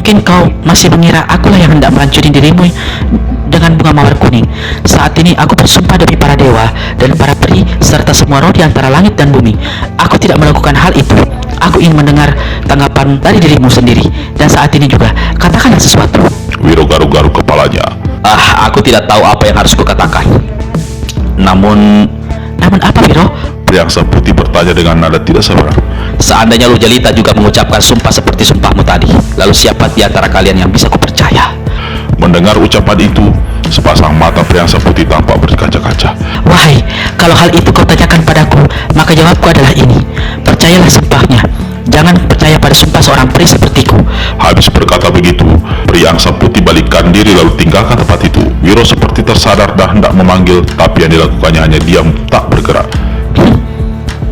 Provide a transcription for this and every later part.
Mungkin kau masih mengira akulah yang hendak meracuni dirimu dengan bunga mawar kuning. Saat ini aku bersumpah demi para dewa dan para peri serta semua roh di antara langit dan bumi, aku tidak melakukan hal itu. Aku ingin mendengar tanggapan dari dirimu sendiri. Dan saat ini juga, katakanlah sesuatu. Wiro garuk-garuk kepalanya. Aku tidak tahu apa yang harus kukatakan. Namun apa, Wiro? Priangsa Putih bertanya dengan nada tidak sabar. seandainya Lu Jelita juga mengucapkan sumpah seperti sumpahmu tadi, lalu siapa di antara kalian yang bisa kupercaya? Mendengar ucapan itu, sepasang mata Priangsa Putih tampak berkaca-kaca. Wahai, kalau hal itu kau tanyakan padaku, maka jawabku adalah ini. Percayalah sumpahnya. Jangan percaya pada sumpah seorang peri sepertiku. Habis berkata begitu, Priangsa Putih balikkan diri lalu tinggalkan tempat itu. Wiro seperti tersadar dan hendak memanggil, tapi yang dilakukannya hanya diam tak bergerak.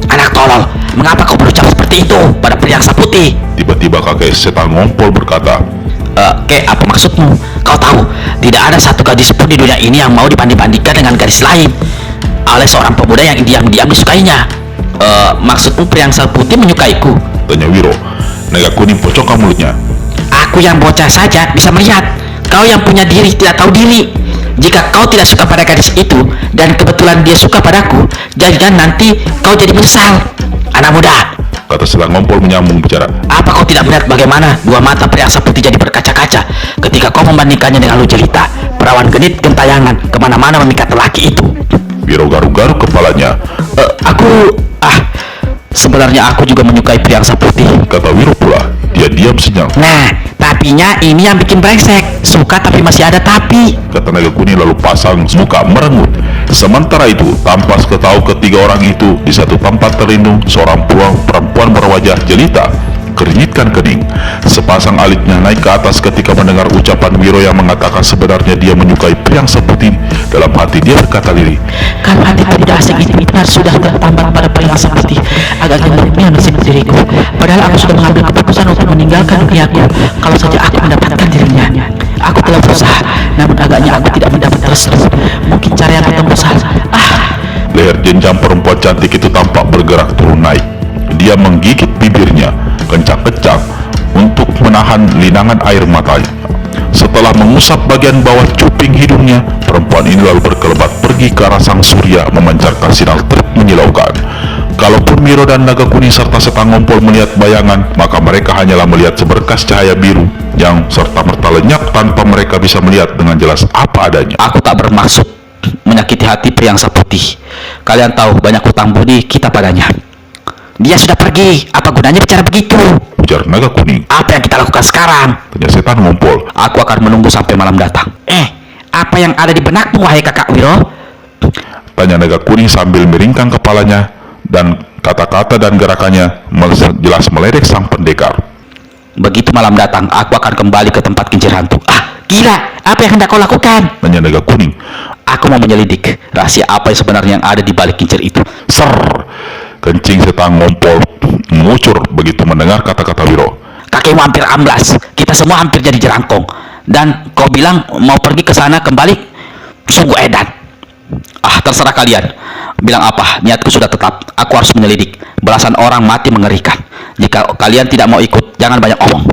Anak tolol, mengapa kau berucap seperti itu pada Priangsa Putih? Tiba-tiba kakek setan ngompol berkata, Kek, apa maksudmu? Kau tahu, tidak ada satu gadis pun di dunia ini yang mau dibanding-bandingkan dengan gadis lain oleh seorang pemuda yang diam-diam disukainya. Maksudmu Priangsa Putih menyukaiku? Tanya Wiro. Naga Kuning pocongkan mulutnya. Aku yang bocah saja bisa melihat. Kau yang punya diri tidak tahu diri. Jika kau tidak suka pada gadis itu dan kebetulan dia suka padaku, jangan nanti kau jadi menyesal. Anak muda, Kata setan ngompol menyambung bicara. apa kau tidak melihat bagaimana dua mata Priangsa Putih jadi berkaca-kaca ketika kau membandingkannya dengan Lu Jelita, perawan genit gentayangan kemana-mana memikat lelaki itu? Wiro garuk-garuk kepalanya. Sebenarnya aku juga menyukai Priangsa Putih. Kata Wiro pula. Dia diam senyap. nah, tapinya ini yang bikin brengsek. Suka tapi masih ada tapi. Kata Naga Kuning lalu pasang muka merengut. Sementara itu, tanpa tahu ketiga orang itu di satu tempat terlindung seorang perempuan berwajah jelita, kerinitkan kening. Sepasang alitnya naik ke atas ketika mendengar ucapan Wiro yang mengatakan sebenarnya dia menyukai Priangsa Putih. Dalam hati dia berkata diri, Kalau hati tidak asing itu benar sudah tertambat pada Priangsa Putih. Agak-agak berlebihan nasib diriku. Padahal aku sudah mengambil keputusan untuk meninggalkan duniaku kalau saja aku mendapatkan dirinya. Aku telah berusaha, namun agaknya aku tidak mendapat restu. Mungkin cara yang ketemu salah. leher jenjang perempuan cantik itu tampak bergerak turun naik. Dia menggigit bibirnya kencang-kencang untuk menahan linangan air matanya. Setelah mengusap bagian bawah cuping hidungnya, perempuan ini lalu berkelebat pergi ke arah sang surya memancarkan sinar terik menyilaukan. Kalaupun Wiro dan Naga Kuning serta setan ngompol melihat bayangan, maka mereka hanyalah melihat seberkas cahaya biru yang serta-merta lenyap tanpa mereka bisa melihat dengan jelas apa adanya. Aku tak bermaksud menyakiti hati Priangsa Putih. Kalian tahu banyak hutang budi kita padanya. Dia sudah pergi, apa gunanya bicara begitu? Ujar Naga Kuning. Apa yang kita lakukan sekarang? Tanya setan ngompol. Aku akan menunggu sampai malam datang. Apa yang ada di benakmu, wahai kakak Wiro? Tanya Naga Kuning sambil miringkan kepalanya, dan kata-kata dan gerakannya jelas meledek sang pendekar. Begitu malam datang, aku akan kembali ke tempat kincir hantu. Gila, apa yang hendak kau lakukan? Tanya Naga Kuning. Aku mau menyelidik rahasia apa yang sebenarnya yang ada di balik kincir itu. Ser! Kencing setan ngompol mengucur begitu mendengar kata-kata Wiro. Kakekmu hampir amblas, kita semua hampir jadi jerangkong. Dan kau bilang mau pergi ke sana kembali? Sungguh edan. Terserah kalian. Bilang apa, niatku sudah tetap. Aku harus menyelidik. Belasan orang mati mengerikan. Jika kalian tidak mau ikut, jangan banyak omong.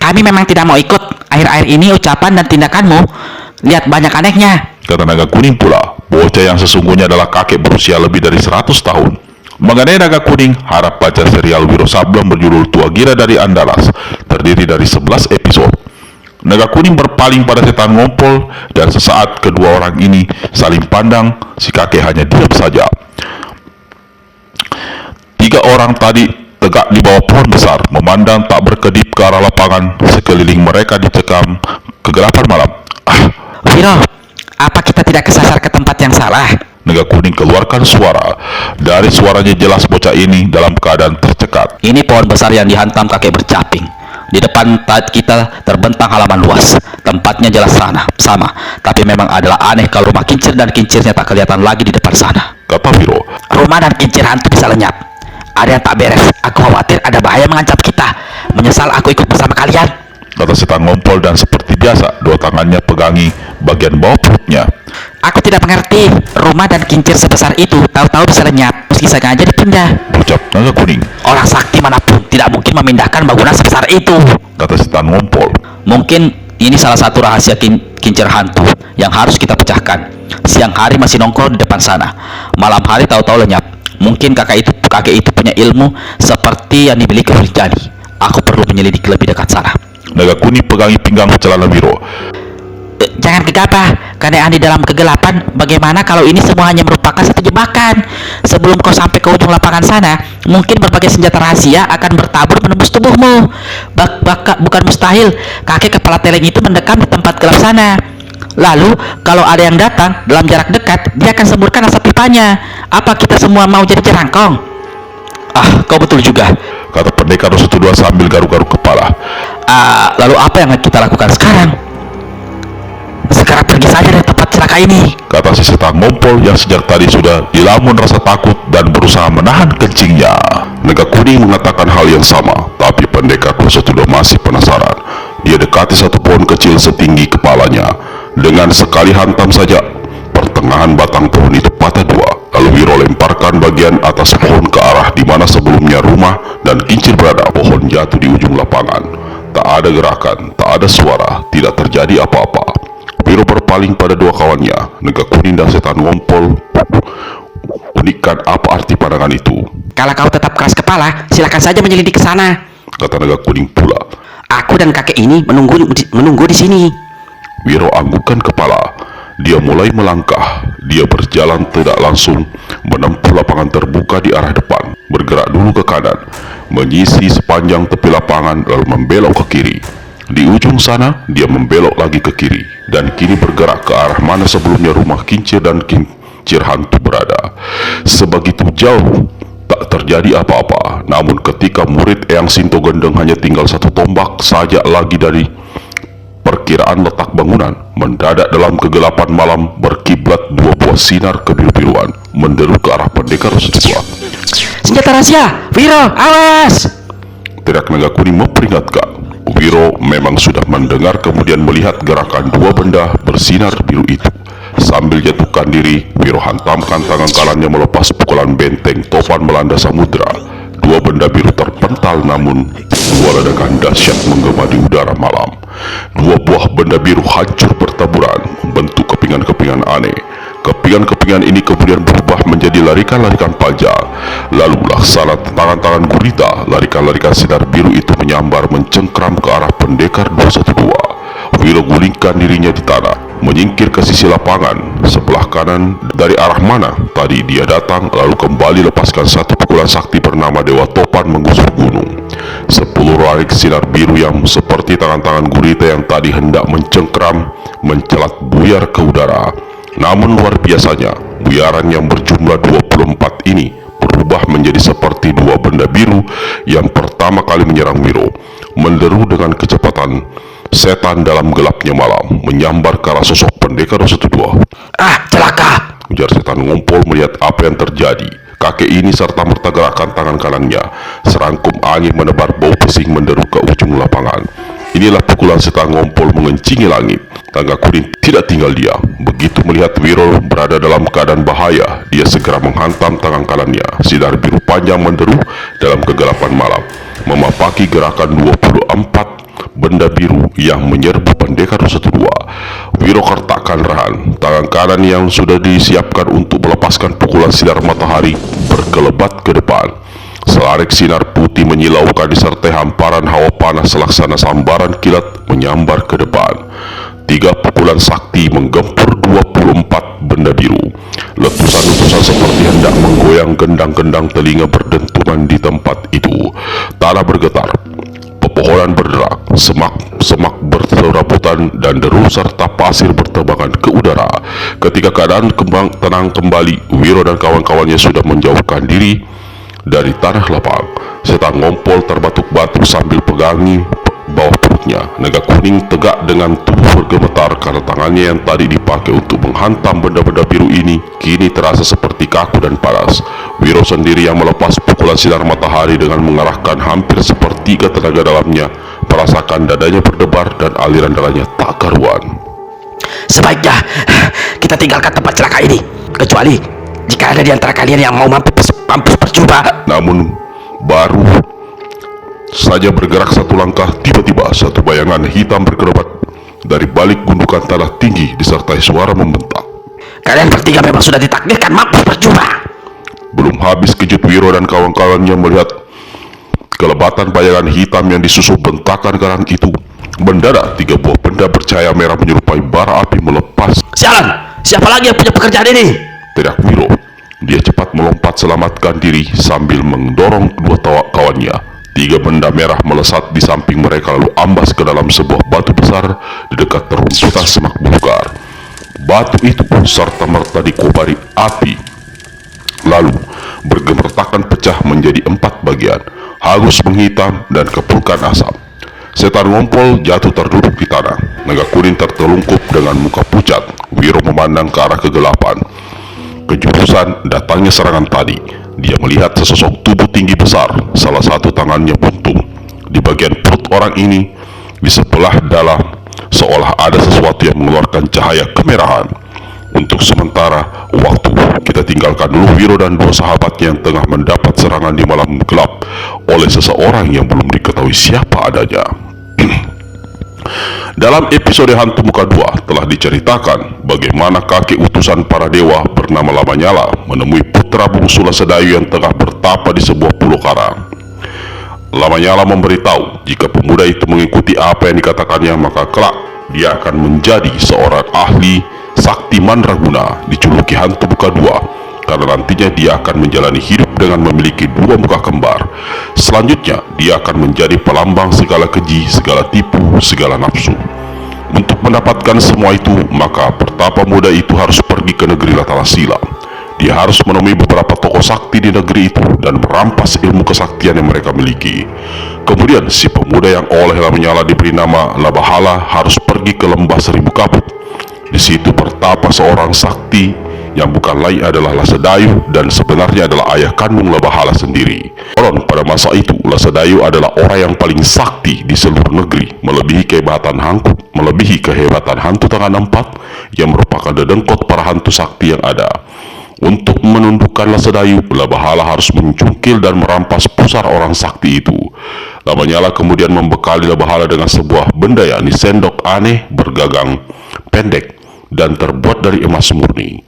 Kami memang tidak mau ikut. Akhir-akhir ini ucapan dan tindakanmu lihat banyak anehnya. Kata Naga Kuning pula, bocah yang sesungguhnya adalah kakek berusia lebih dari 100 tahun. Mengenai Naga Kuning, harap baca serial Wiro Sableng berjudul Tua Gira dari Andalas, terdiri dari 11 episode. Naga Kuning berpaling pada setan ngompol, dan sesaat kedua orang ini saling pandang, si kakek hanya diam saja. Tiga orang tadi tegak di bawah pohon besar, memandang tak berkedip ke arah lapangan. Sekeliling mereka dicekam kegelapan malam. Wiro, apa kita tidak kesasar ke tempat yang salah? Naga Kuning keluarkan suara. Dari suaranya jelas bocah ini dalam keadaan tercekat. Ini pohon besar yang dihantam kakek bercaping. Di depan kita terbentang halaman luas. Tempatnya jelas sama. Tapi memang adalah aneh kalau rumah kincir dan kincirnya tak kelihatan lagi di depan sana. Kata Wiro. Rumah dan kincir hantu bisa lenyap. Ada yang tak beres. Aku khawatir ada bahaya mengancam kita. Menyesal aku ikut bersama kalian. Kata setan ngompol dan seperti biasa, dua tangannya pegangi bagian bawah perutnya. Aku tidak mengerti. Rumah dan kincir sebesar itu tahu-tahu bisa lenyap meski sengaja dipindah. Ucap naga kuning, Orang sakti manapun tidak mungkin memindahkan bangunan sebesar itu. kata setan ngompol. Mungkin ini salah satu rahasia kincir hantu yang harus kita pecahkan. Siang hari masih nongkrong di depan sana, malam hari tahu-tahu lenyap. Mungkin kakek itu punya ilmu seperti yang dimiliki oleh Jani. Aku perlu menyelidiki lebih dekat sana. Naga kuning pegangi pinggang celana Wiro. Jangan gegabah, keadaan di dalam kegelapan. Bagaimana kalau ini semua hanya merupakan satu jebakan? Sebelum kau sampai ke ujung lapangan sana, mungkin berbagai senjata rahasia akan bertabur menembus tubuhmu. Bukan mustahil kakek kepala teleng itu mendekam di tempat gelap sana. Lalu, kalau ada yang datang dalam jarak dekat, dia akan semburkan asap pipanya. Apa kita semua mau jadi jerangkong? Ah, kau betul juga. Kata pendekar 102 sambil garuk-garuk kepala. Lalu apa yang kita lakukan sekarang? Sekarang pergi saja dari tempat celaka ini. Kata si setan ngompol yang sejak tadi sudah dilamun rasa takut dan berusaha menahan kencingnya. Naga kuning mengatakan hal yang sama, tapi pendekar 212 masih penasaran. Dia dekati satu pohon kecil setinggi kepalanya. Dengan sekali hantam saja, pertengahan batang pohon itu patah dua. Lalu Wiro lemparkan bagian atas pohon ke arah di mana sebelumnya rumah dan kincir berada. Pohon jatuh di ujung lapangan. Tak ada gerakan, tak ada suara, tidak terjadi apa-apa. Wiro berpaling pada dua kawannya, naga kuning dan setan ngompol. Unikkan apa arti pandangan itu, Kalau kau tetap keras kepala, silakan saja menyelidiki ke sana. kata naga kuning pula. Aku dan kakek ini menunggu di sini. Wiro anggukkan kepala. Dia mulai melangkah. Dia berjalan tidak langsung menempuh lapangan terbuka di arah depan. Bergerak dulu ke kanan, menyisi sepanjang tepi lapangan lalu membelok ke kiri. Di ujung sana, dia membelok lagi ke kiri dan kini bergerak ke arah mana sebelumnya rumah kincir dan kincir hantu berada. Sebegitu jauh, tak terjadi apa-apa. Namun ketika murid Eyang Sinto Gendeng hanya tinggal satu tombak saja lagi dari perkiraan letak bangunan, mendadak dalam kegelapan malam berkiblat dua buah sinar kebiru-biruan menderu ke arah pendekar 102. Senjata rahasia, Wiro, awas! Teriak naga kuning memperingatkan. Wiro memang sudah mendengar kemudian melihat gerakan dua benda bersinar biru itu. Sambil jatuhkan diri, Wiro hantamkan tangan kanannya melepas pukulan benteng topan melanda samudera. Dua benda biru terpental namun dua ledakan dahsyat menggema di udara malam. Dua buah benda biru hancur bertaburan membentuk kepingan-kepingan aneh. Kepingan-kepingan ini kemudian berubah menjadi larikan-larikan panjang. Lalu laksana tangan-tangan gurita, larikan-larikan sinar biru itu menyambar mencengkram ke arah pendekar 212. Wiro gulingkan dirinya di tanah, menyingkir ke sisi lapangan sebelah kanan dari arah mana tadi dia datang, lalu kembali lepaskan satu pukulan sakti bernama Dewa Topan menggusur gunung. 10 rarik sinar biru yang seperti tangan-tangan gurita yang tadi hendak mencengkram mencelat buyar ke udara. Namun luar biasanya, buyaran yang berjumlah 24 ini berubah menjadi seperti dua benda biru yang pertama kali menyerang Wiro, menderu dengan kecepatan setan dalam gelapnya malam, menyambar ke arah sosok pendekar 102. Ah, celaka! Ujar setan ngompol melihat apa yang terjadi. Kakek ini serta merta gerakan tangan kanannya. Serangkum angin menebar bau pesing menderu ke ujung lapangan. Inilah pukulan setan ngompol mengencingi langit. Naga kuning tidak tinggal diam. Begitu melihat Wiro berada dalam keadaan bahaya, dia segera menghantam tangan kanannya. Sinar biru panjang menderu dalam kegelapan malam, memapaki gerakan 24 benda biru yang menyerbu pendekar 102. Wiro kertakkan rahan. Tangan kanan yang sudah disiapkan untuk melepaskan pukulan sinar matahari berkelebat ke depan. Selarik sinar putih menyilaukan disertai hamparan hawa panas selaksana sambaran kilat menyambar ke depan. 3 pukulan sakti menggempur 24 benda biru. Letusan-letusan seperti hendak menggoyang gendang-gendang telinga berdentuman di tempat itu. Tanah bergetar, pepohonan berderak, semak-semak berserabutan dan deru serta pasir berterbangan ke udara. Ketika keadaan tenang kembali, Wiro dan kawan-kawannya sudah menjauhkan diri dari tanah lapang. Setan ngompol terbatuk-batuk sambil pegangi bawah perutnya. Naga kuning tegak dengan tubuh bergemetar karena tangannya yang tadi dipakai untuk menghantam benda-benda biru ini kini terasa seperti kaku dan panas. Wiro sendiri yang melepas pukulan sinar matahari dengan mengarahkan hampir sepertiga tenaga dalamnya, merasakan dadanya berdebar dan aliran darahnya tak karuan. Sebaiknya kita tinggalkan tempat celaka ini. Kecuali jika ada di antara kalian yang mau mampus percuma. Namun baru saja bergerak satu langkah, tiba-tiba satu bayangan hitam berkelebat dari balik gundukan tanah tinggi disertai suara membentak. Kalian bertiga memang sudah ditakdirkan mampus percuma. Belum habis kejut, Wiro dan kawan-kawannya melihat kelebatan bayangan hitam yang disusul bentakan garang itu. Mendadak 3 buah benda bercahaya merah menyerupai bara api melepas. Sialan, siapa lagi yang punya pekerjaan ini? Teriak Wiro. Dia cepat melompat selamatkan diri sambil mendorong kedua kawannya. 3 benda merah melesat di samping mereka lalu ambas ke dalam sebuah batu besar di dekat reruntuhan semak belukar. Batu itu serta-merta dikobari api, lalu bergemertakan pecah menjadi 4 bagian, hangus menghitam dan kepulkan asap. Setan ngompol jatuh terduduk di tanah. Naga kuning tertelungkup dengan muka pucat. Wiro memandang ke arah kegelapan. Kejurusan datangnya serangan tadi. Dia melihat sesosok tubuh tinggi besar, salah satu tangannya buntung. Di bagian perut orang ini, di sebelah dalam, seolah ada sesuatu yang mengeluarkan cahaya kemerahan. Untuk sementara waktu, kita tinggalkan dulu Wiro dan 2 sahabatnya yang tengah mendapat serangan di malam gelap oleh seseorang yang belum diketahui siapa adanya. Dalam episode Hantu Muka 2 telah diceritakan bagaimana kakek utusan para dewa bernama Lamanyala menemui putra bungsu Lasedayu yang tengah bertapa di sebuah pulau karang. Lamanyala memberitahu jika pemuda itu mengikuti apa yang dikatakannya, maka kelak dia akan menjadi seorang ahli sakti mandraguna, dijuluki Hantu Muka 2, karena nantinya dia akan menjalani hidup dengan memiliki 2 muka kembar. Selanjutnya dia akan menjadi pelambang segala keji, segala tipu, segala nafsu. Untuk mendapatkan semua itu, maka pertapa muda itu harus pergi ke negeri Latala Silam. Dia harus menemui beberapa tokoh sakti di negeri itu dan merampas ilmu kesaktian yang mereka miliki. Kemudian si pemuda yang oleh Lamanyala diberi nama Labahala harus pergi ke lembah Seribu Kabut. Di situ bertapa seorang sakti yang bukan lain adalah Lasedayu dan sebenarnya adalah ayah kandung Labahala sendiri. Konon pada masa itu Lasedayu adalah orang yang paling sakti di seluruh negeri, melebihi kehebatan hantu tangan 4 yang merupakan dedengkot para hantu sakti yang ada. Untuk menundukkan Lasedayu, Labahala harus mencungkil dan merampas pusar orang sakti itu. Lamanyala kemudian membekali Labahala dengan sebuah benda, yakni sendok aneh bergagang pendek dan terbuat dari emas murni.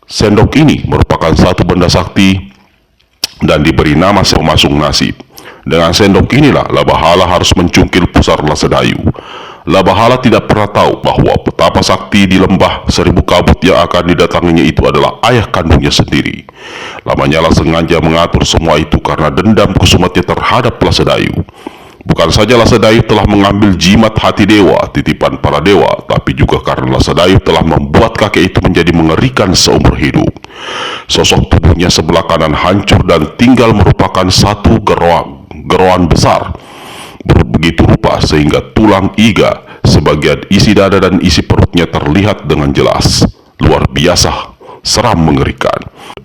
Sendok ini merupakan satu benda sakti dan diberi nama pemasung nasib. Dengan sendok inilah Labahala harus mencungkil pusar Lasedayu. Labahala tidak pernah tahu bahwa petapa sakti di lembah Seribu Kabut yang akan didatanginya itu adalah ayah kandungnya sendiri. Lamanyala sengaja mengatur semua itu karena dendam kusumatnya terhadap Lasedayu. Bukan saja Lasedayu telah mengambil jimat hati dewa, titipan para dewa, tapi juga karena Lasedayu telah membuat kakek itu menjadi mengerikan seumur hidup. Sosok tubuhnya sebelah kanan hancur dan tinggal merupakan satu geroan besar begitu rupa sehingga tulang iga, sebagian isi dada dan isi perutnya terlihat dengan jelas. Luar biasa, seram, mengerikan.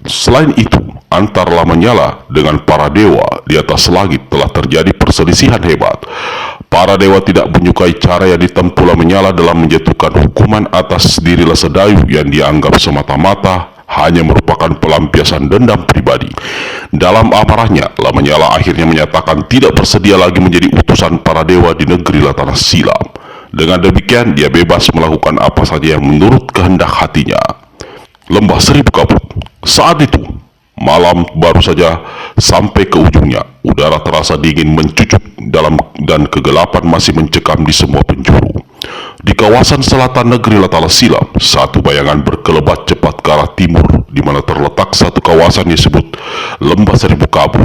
Selain itu, antar Lamanyala dengan para dewa di atas langit telah terjadi perselisihan hebat. Para dewa tidak menyukai cara yang ditempuh Lamanyala dalam menjatuhkan hukuman atas diri Lasedayu yang dianggap semata-mata hanya merupakan pelampiasan dendam pribadi. Dalam amarahnya, Lamanyala akhirnya menyatakan tidak bersedia lagi menjadi utusan para dewa di negeri Latana Silam. Dengan demikian, dia bebas melakukan apa saja yang menurut kehendak hatinya. Lembah Seribu Kabut. Saat itu, malam baru saja sampai ke ujungnya. Udara terasa dingin mencucuk dalam dan kegelapan masih mencekam di semua penjuru. Di kawasan selatan negeri Latala Silam, satu bayangan berkelebat cepat ke arah timur, di mana terletak satu kawasan yang disebut Lembah Seribu Kabut.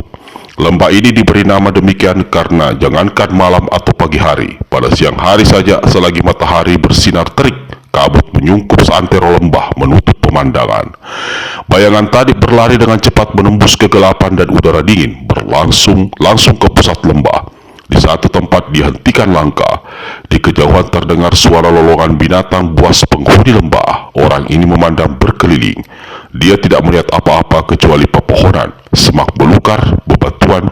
Lembah ini diberi nama demikian karena jangankan malam atau pagi hari, pada siang hari saja selagi matahari bersinar terik, kabut menyungkup seantero lembah menutup pemandangan. Bayangan tadi berlari dengan cepat menembus kegelapan dan udara dingin langsung ke pusat lembah. Di satu tempat dihentikan langkah. Di kejauhan terdengar suara lolongan binatang buas penghuni lembah. Orang ini memandang berkeliling. Dia tidak melihat apa-apa kecuali pepohonan, semak belukar, bebatuan,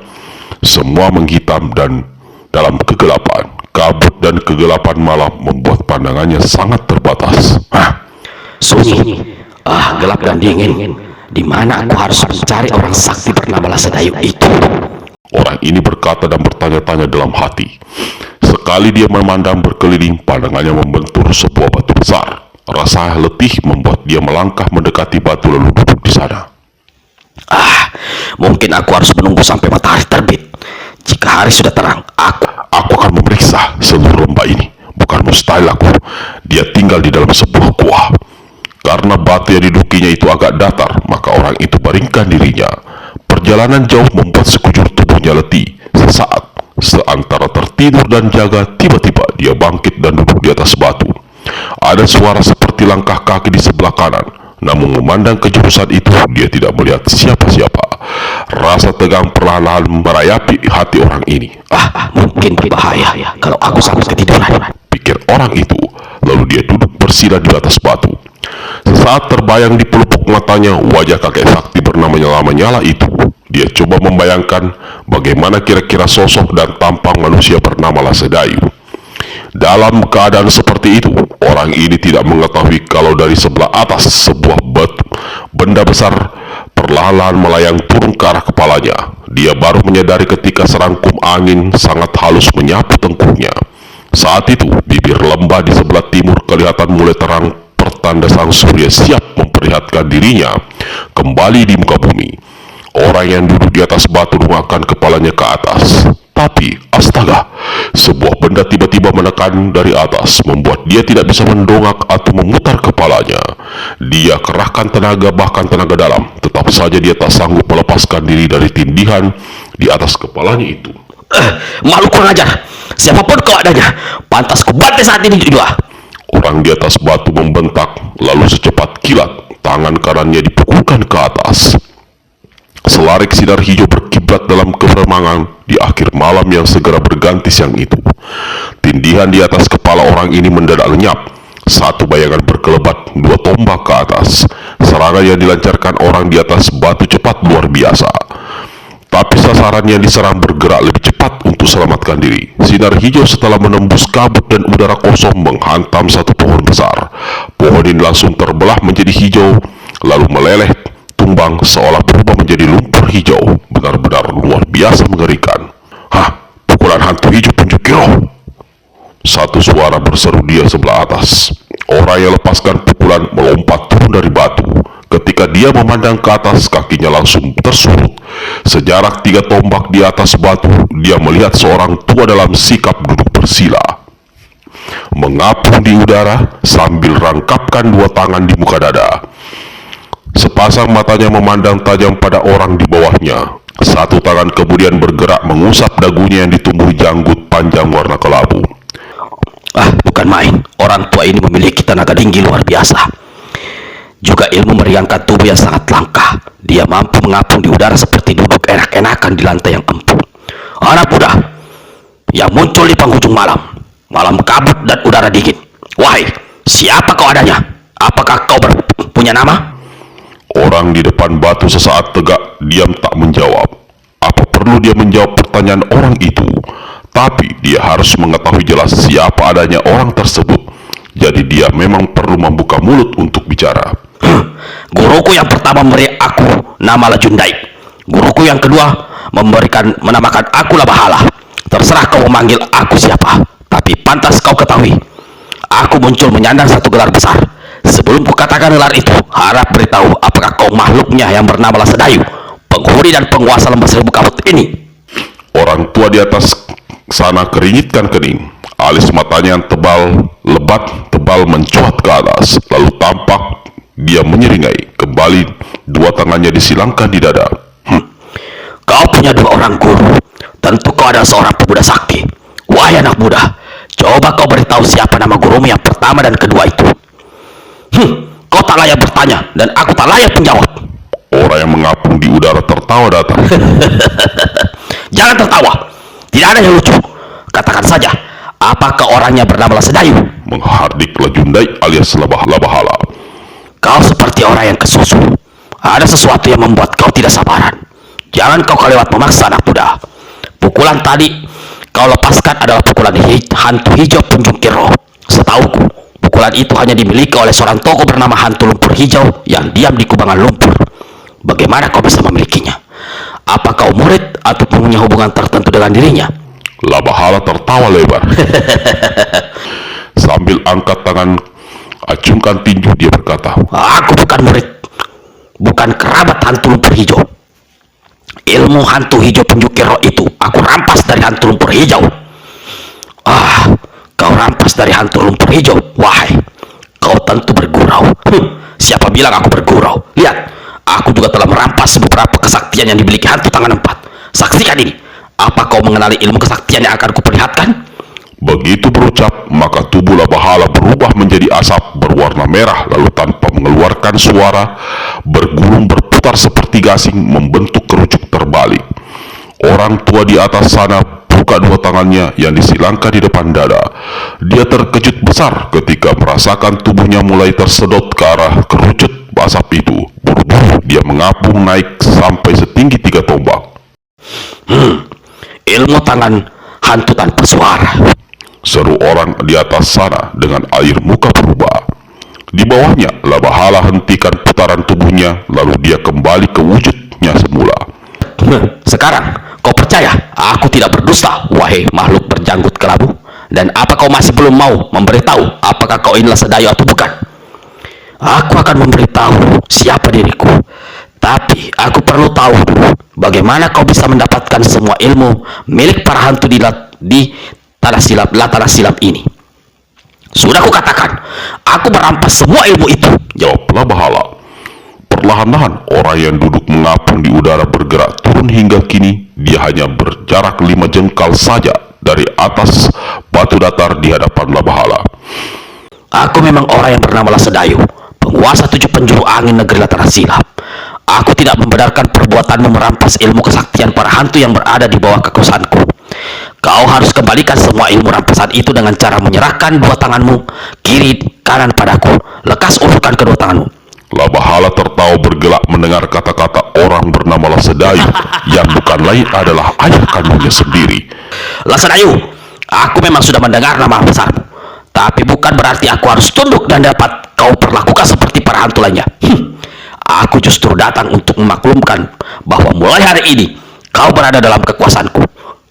semua menghitam dan dalam kegelapan. Kabut dan kegelapan malam membuat pandangannya sangat terbatas. sunyi, gelap dan dingin. Di mana aku harus mencari orang sakti bernama Lasedayu itu? Orang ini berkata dan bertanya-tanya dalam hati. Sekali dia memandang berkeliling, pandangannya membentur sebuah batu besar. Rasa letih membuat dia melangkah mendekati batu lalu duduk di sana. Mungkin aku harus menunggu sampai matahari terbit. Jika hari sudah terang, aku akan memeriksa seluruh lembah ini. Bukan mustahil aku. Dia tinggal di dalam sebuah gua. Karena batu yang didudukinya itu agak datar, maka orang itu baringkan dirinya. Perjalanan jauh membuat sekujur tubuhnya letih. Sesaat, seantara tertidur dan jaga, tiba-tiba dia bangkit dan duduk di atas batu. Ada suara seperti langkah kaki di sebelah kanan. Namun memandang ke jurusan itu, dia tidak melihat siapa-siapa. Rasa tegang perlahan-lahan merayapi hati orang ini. Mungkin berbahaya kalau aku sampai ketiduran, pikir orang itu. Lalu dia duduk bersila di atas batu. Sesaat terbayang di pelupuk matanya wajah kakek sakti bernama Nyala itu. Dia coba membayangkan bagaimana kira-kira sosok dan tampang manusia bernama Lasedayu. Dalam keadaan seperti itu, orang ini tidak mengetahui kalau dari sebelah atas sebuah benda besar perlahan-lahan melayang turun ke arah kepalanya. Dia baru menyadari ketika serangkum angin sangat halus menyapu tengkuknya. Saat itu, bibir lembah di sebelah timur kelihatan mulai terang, pertanda sang surya siap memperlihatkan dirinya kembali di muka bumi. Orang yang duduk di atas batu mengangkat kepalanya ke atas. Tapi, astaga, sebuah benda tiba-tiba menekan dari atas, membuat dia tidak bisa mendongak atau memutar kepalanya. Dia kerahkan tenaga, bahkan tenaga dalam. Tetap saja dia tak sanggup melepaskan diri dari tindihan di atas kepalanya itu. Makhluk kurang ajar, siapapun kau adanya, pantas ku bantai saat ini juga. Orang di atas batu membentak, lalu secepat kilat, tangan kanannya dipukulkan ke atas. Selarik sinar hijau berkiblat dalam keremangan di akhir malam yang segera berganti siang itu. Tindihan di atas kepala orang ini mendadak lenyap. Satu bayangan berkelebat, dua tombak ke atas. Serangan yang dilancarkan orang di atas batu cepat luar biasa. Tapi sasaran yang diserang bergerak lebih cepat untuk selamatkan diri. Sinar hijau setelah menembus kabut dan udara kosong menghantam satu pohon besar. Pohon ini langsung terbelah menjadi hijau, lalu meleleh tumbang seolah berubah menjadi lumpur hijau. Benar-benar luar biasa mengerikan. Pukulan hantu hijau pencuci roh. Satu suara berseru dia sebelah atas. Orang yang lepaskan pukulan melompat turun dari batu. Ketika dia memandang ke atas, kakinya langsung tersurut. Sejarak 3 tombak di atas batu, dia melihat seorang tua dalam sikap duduk bersila, mengapung di udara sambil rangkapkan 2 tangan di muka dada. Sepasang matanya memandang tajam pada orang di bawahnya. Satu tangan kemudian bergerak mengusap dagunya yang ditumbuhi janggut panjang warna kelabu. Bukan main, orang tua ini memiliki tenaga tinggi luar biasa. Juga ilmu meringankan tubuh yang sangat langka. Dia mampu mengapung di udara seperti duduk enak-enakan di lantai yang empuk. Anak muda yang muncul di penghujung malam, malam kabut dan udara dingin. Wahai, siapa kau adanya? Apakah kau punya nama? Orang di depan batu sesaat tegak diam tak menjawab. Apa perlu dia menjawab pertanyaan orang itu? Tapi dia harus mengetahui jelas siapa adanya orang tersebut. Jadi dia memang perlu membuka mulut untuk bicara. Guruku yang pertama memberi aku nama Lajundai. Guruku yang kedua menamakan aku Labahala. Terserah kau memanggil aku siapa, tapi pantas kau ketahui, aku muncul menyandang satu gelar besar. Sebelum kukatakan gelar itu, harap beritahu apakah kau makhluknya yang bernama Lasedayu, penghuni dan penguasa lembah seribu kabut ini. Orang tua di atas sana keringitkan kening. Alis matanya yang tebal mencuat ke atas. Lalu tampak dia menyeringai. Kembali 2 tangannya disilangkan di dada. Kau punya 2 orang guru. Tentu kau adalah seorang pemuda sakti. Wahai anak muda, coba kau beritahu siapa nama gurumu yang pertama dan kedua itu. Kau tak layak bertanya dan aku tak layak menjawab. Orang yang mengapung di udara tertawa datang. Jangan tertawa, tidak ada yang lucu. Katakan saja, apakah orangnya bernama Lasedayu? Menghardik Lajundai alias Labahala. Kau seperti orang yang kesusu. Ada sesuatu yang membuat kau tidak sabaran. Jangan kau kelewat memaksa anak muda. Pukulan tadi kau lepaskan adalah pukulan hantu hijau penjungkir roh. Setauku, pukulan itu hanya dimiliki oleh seorang tokoh bernama hantu lumpur hijau yang diam di kubangan lumpur. Bagaimana kau bisa memilikinya? Apa kau murid atau punya hubungan tertentu dengan dirinya? Labahala tertawa lebar. Sambil angkat tangan, acungkan tinju, dia berkata, Aku bukan murid, bukan kerabat hantu lumpur hijau. Ilmu hantu hijau penjukir roh itu aku rampas dari hantu lumpur hijau. Kau rampas dari hantu lumpur hijau? Wahai, kau tentu bergurau. Siapa bilang aku bergurau? Lihat, aku juga telah merampas beberapa kesaktian yang dimiliki hantu tangan empat. Saksikan ini. Apa kau mengenali ilmu kesaktian yang akan kuperlihatkan? begitu berucap, maka tubuh Labahala berubah menjadi asap berwarna merah, lalu tanpa mengeluarkan suara, bergulung berputar seperti gasing, membentuk kerucut terbalik. Orang tua di atas sana buka dua tangannya yang disilangkan di depan dada. Dia terkejut besar ketika merasakan tubuhnya mulai tersedot ke arah kerucut asap itu. Buru-buru dia mengapung naik sampai setinggi 3 tombak. Ilmu tangan hantu tanpa suara. Seru orang di atas sana dengan air muka berubah. Di bawahnya, Labahala hentikan putaran tubuhnya, lalu dia kembali ke wujudnya semula. Sekarang, kau percaya aku tidak berdusta, wahai makhluk berjanggut kelabu? Dan apa kau masih belum mau memberitahu apakah kau inilah Sedayu atau bukan? Aku akan memberitahu siapa diriku. Tapi aku perlu tahu dulu bagaimana kau bisa mendapatkan semua ilmu milik para hantu di tanah silap ini. Sudah kukatakan, aku merampas semua ilmu itu. Jawab Labahala. Perlahan-lahan orang yang duduk mengapung di udara bergerak turun hingga kini dia hanya berjarak 5 jengkal saja dari atas batu datar di hadapan Labahala. Aku memang orang yang bernama Sedayu, penguasa 7 penjuru angin negeri Latana Silap. Aku tidak membenarkan perbuatanmu merampas ilmu kesaktian para hantu yang berada di bawah kekuasaanku. Kau harus kembalikan semua ilmu rampasan itu dengan cara menyerahkan dua tanganmu kiri kanan padaku. Lekas ulurkan kedua tanganmu. Labahala tertawa bergelak mendengar kata-kata orang bernama Sedayu yang bukan lain adalah ayah kandungnya sendiri. Sedayu, aku memang sudah mendengar nama besarmu, tapi bukan berarti aku harus tunduk dan dapat kau perlakukan seperti para hantu lainnya. Aku justru datang untuk memaklumkan bahwa mulai hari ini kau berada dalam kekuasaanku.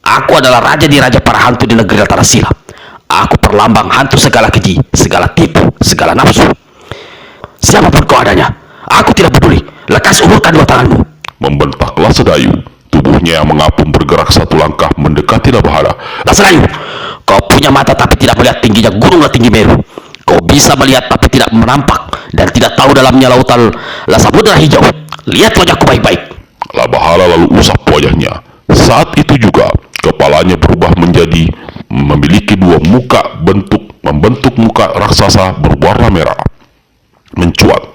Aku adalah raja di raja para hantu di negeri Latana Silap. Aku perlambang hantu segala keji, segala tipu, segala nafsu. Siapapun kau adanya, aku tidak peduli. Lekas ulurkan dua tanganmu. Membentaklah Sedayu. Tubuhnya yang mengapung bergerak satu langkah mendekati Labahala. Sedayu, kau punya mata tapi tidak melihat tingginya gunung Tinggi Meru. Kau bisa melihat tapi tidak menampak dan tidak tahu dalamnya lautan Samudra Hijau. Lihat wajahku baik-baik. Labahala lalu usap wajahnya. Saat itu juga kepalanya berubah menjadi memiliki dua muka membentuk muka raksasa berwarna merah mencuat.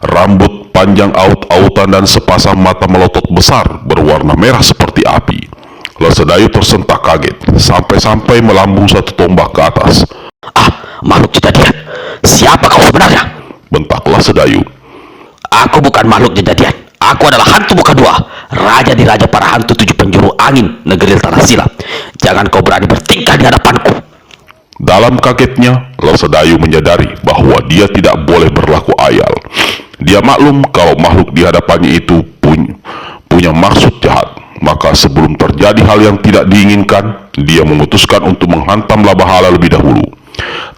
Rambut panjang aut-autan dan sepasang mata melotot besar berwarna merah seperti api. Sedayu tersentak kaget sampai-sampai melambung 1 tombak ke atas. Makhluk kejadian, siapa kau sebenarnya? Bentaklah Sedayu. Aku bukan makhluk kejadian. Aku adalah hantu muka dua, raja di raja para hantu 7 penjuru angin negeri Latana Silap. Jangan kau berani bertingkah di hadapanku. Dalam kagetnya, Sedayu menyadari bahwa dia tidak boleh berlaku ayal. Dia maklum kalau makhluk di hadapannya itu punya maksud jahat. Maka sebelum terjadi hal yang tidak diinginkan, dia memutuskan untuk menghantam Labahala lebih dahulu.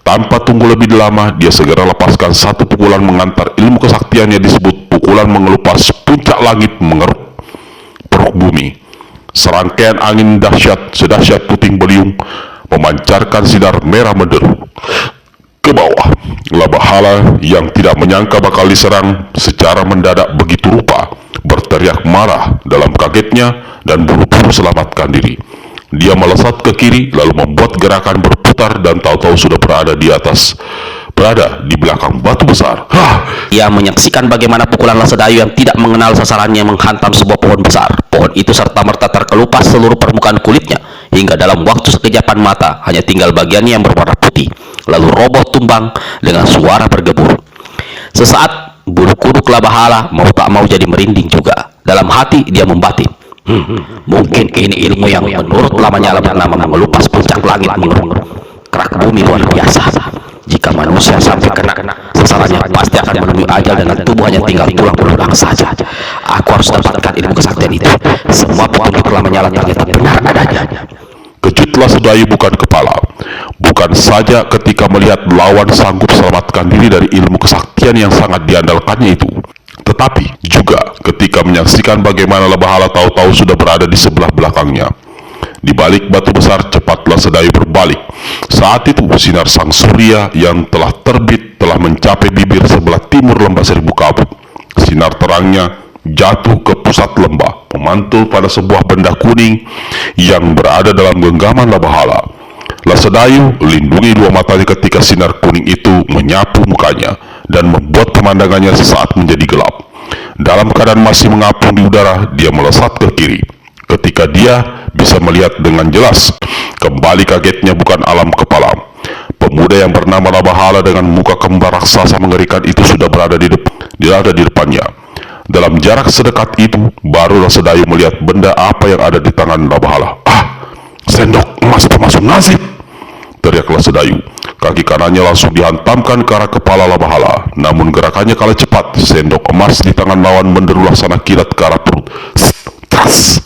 Tanpa tunggu lebih lama, dia segera lepaskan 1 pukulan mengantar ilmu kesaktiannya disebut pukulan mengelupas puncak langit mengeruk peruk bumi. Serangkaian angin dahsyat sedahsyat puting beliung memancarkan sinar merah menderu ke bawah. Labahala yang tidak menyangka bakal diserang secara mendadak begitu rupa berteriak marah dalam kagetnya dan buru-buru selamatkan diri. Dia melesat ke kiri lalu membuat gerakan berputar dan tahu-tahu sudah berada di belakang batu besar. Ia menyaksikan bagaimana pukulan Sedayu yang tidak mengenal sasarannya menghantam sebuah pohon besar. Pohon itu serta-merta terkelupas seluruh permukaan kulitnya hingga dalam waktu sekejapan mata hanya tinggal bagiannya yang berwarna putih, lalu roboh tumbang dengan suara bergebur. Sesaat bulu kuduk Labahala mau tak mau jadi merinding juga. Dalam hati dia membatin, mungkin ini ilmu yang menurut lamanya bernama mengelupas puncak langit mengeruk kerak bumi luar biasa. Jika manusia sampai kena sasarannya, pasti akan menemui ajal dengan tubuh hanya tinggal tulang belulang saja. Aku harus dapatkan ilmu kesaktian itu. Semua petunjuk telah menyala ternyata benar adanya. Kejutlah Sedayu bukan kepala. Bukan saja ketika melihat lawan sanggup selamatkan diri dari ilmu kesaktian yang sangat diandalkannya itu, tetapi juga ketika menyaksikan bagaimana Labahala tahu-tahu sudah berada di sebelah belakangnya. Di balik batu besar, cepatlah Sedayu berbalik. Saat itu sinar sang surya yang telah terbit telah mencapai bibir sebelah timur lembah Seribu Kabut. Sinar terangnya jatuh ke pusat lembah, memantul pada sebuah benda kuning yang berada dalam genggaman Labahala. Sedayu lindungi dua matanya ketika sinar kuning itu menyapu mukanya dan membuat pemandangannya sesaat menjadi gelap. Dalam keadaan masih mengapung di udara, dia melesat ke kiri. Ketika dia bisa melihat dengan jelas, kembali kagetnya bukan alam kepala. Pemuda yang bernama Labahala dengan muka kembar raksasa mengerikan itu sudah berada di depannya. Dalam jarak sedekat itu, barulah Sedayu melihat benda apa yang ada di tangan Labahala. "Ah, sendok emas pemasuk nasib!" teriaklah Sedayu. Kaki kanannya langsung dihantamkan ke arah kepala Labahala. Namun gerakannya kalah cepat. Sendok emas di tangan lawan menderu laksana kilat ke arah perut. Tras!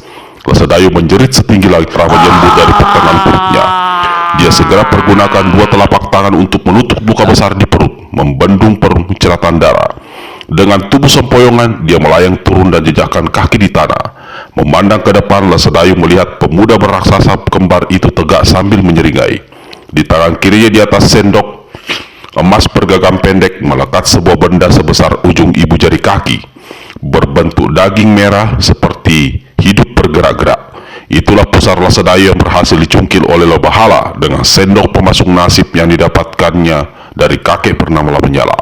Sedayu menjerit setinggi langit telah menyembur dari pertengahan perutnya. Dia segera pergunakan dua telapak tangan untuk menutup luka besar di perut, membendung permuncratan darah. Dengan tubuh sempoyongan, dia melayang turun dan jejakkan kaki di tanah. Memandang ke depan, Sedayu melihat pemuda beraksasa kembar itu tegak sambil menyeringai. Di tangan kirinya di atas sendok emas bergagang pendek melekat sebuah benda sebesar ujung ibu jari kaki, berbentuk daging merah seperti hidup bergerak-gerak. Itulah pusar Sedayu yang berhasil dicungkil oleh Labahala dengan sendok pemasuk nasib yang didapatkannya dari kakek bernama Lamenyala.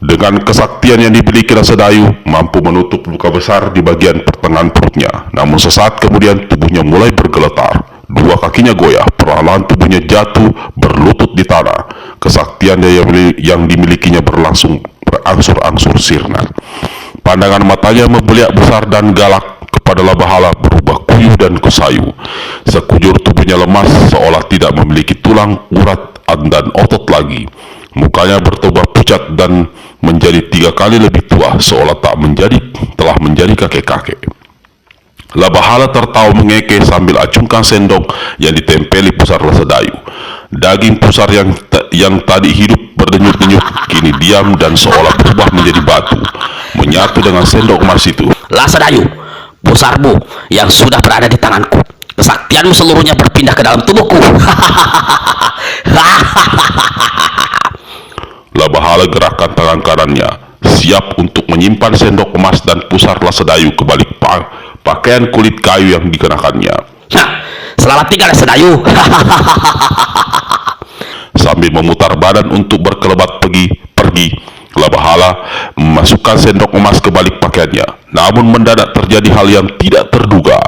Dengan kesaktian yang dimiliki Sedayu mampu menutup luka besar di bagian pertengahan perutnya. Namun sesaat kemudian tubuhnya mulai bergeletar. Dua kakinya goyah, perlahan tubuhnya jatuh berlutut di tanah. Kesaktian yang dimilikinya berlangsung berangsur-angsur sirna. Pandangan matanya membeliak besar dan galak kepada Labahala berubah kuyuh dan kusayu. Sekujur tubuhnya lemas seolah tidak memiliki tulang, urat, dan otot lagi. Mukanya berubah pucat dan menjadi 3 kali lebih tua seolah telah menjadi kakek-kakek. Labahala tertawa mengeke sambil acungkan sendok yang ditempeli pusar Sedayu. Daging pusar yang tadi hidup berdenyut-denyut kini diam dan seolah berubah menjadi batu, menyatu dengan sendok emas itu. Sedayu, pusarmu yang sudah berada di tanganku, kesaktianmu seluruhnya berpindah ke dalam tubuhku. Labahala gerakkan tangan kanannya, siap untuk menyimpan sendok emas dan pusar Sedayu ke balik pakaian kulit kayu yang dikenakannya. Selamat tinggal Sedayu. Sambil memutar badan untuk berkelebat pergi, Labahala memasukkan sendok emas ke balik pakaiannya. Namun mendadak terjadi hal yang tidak terduga.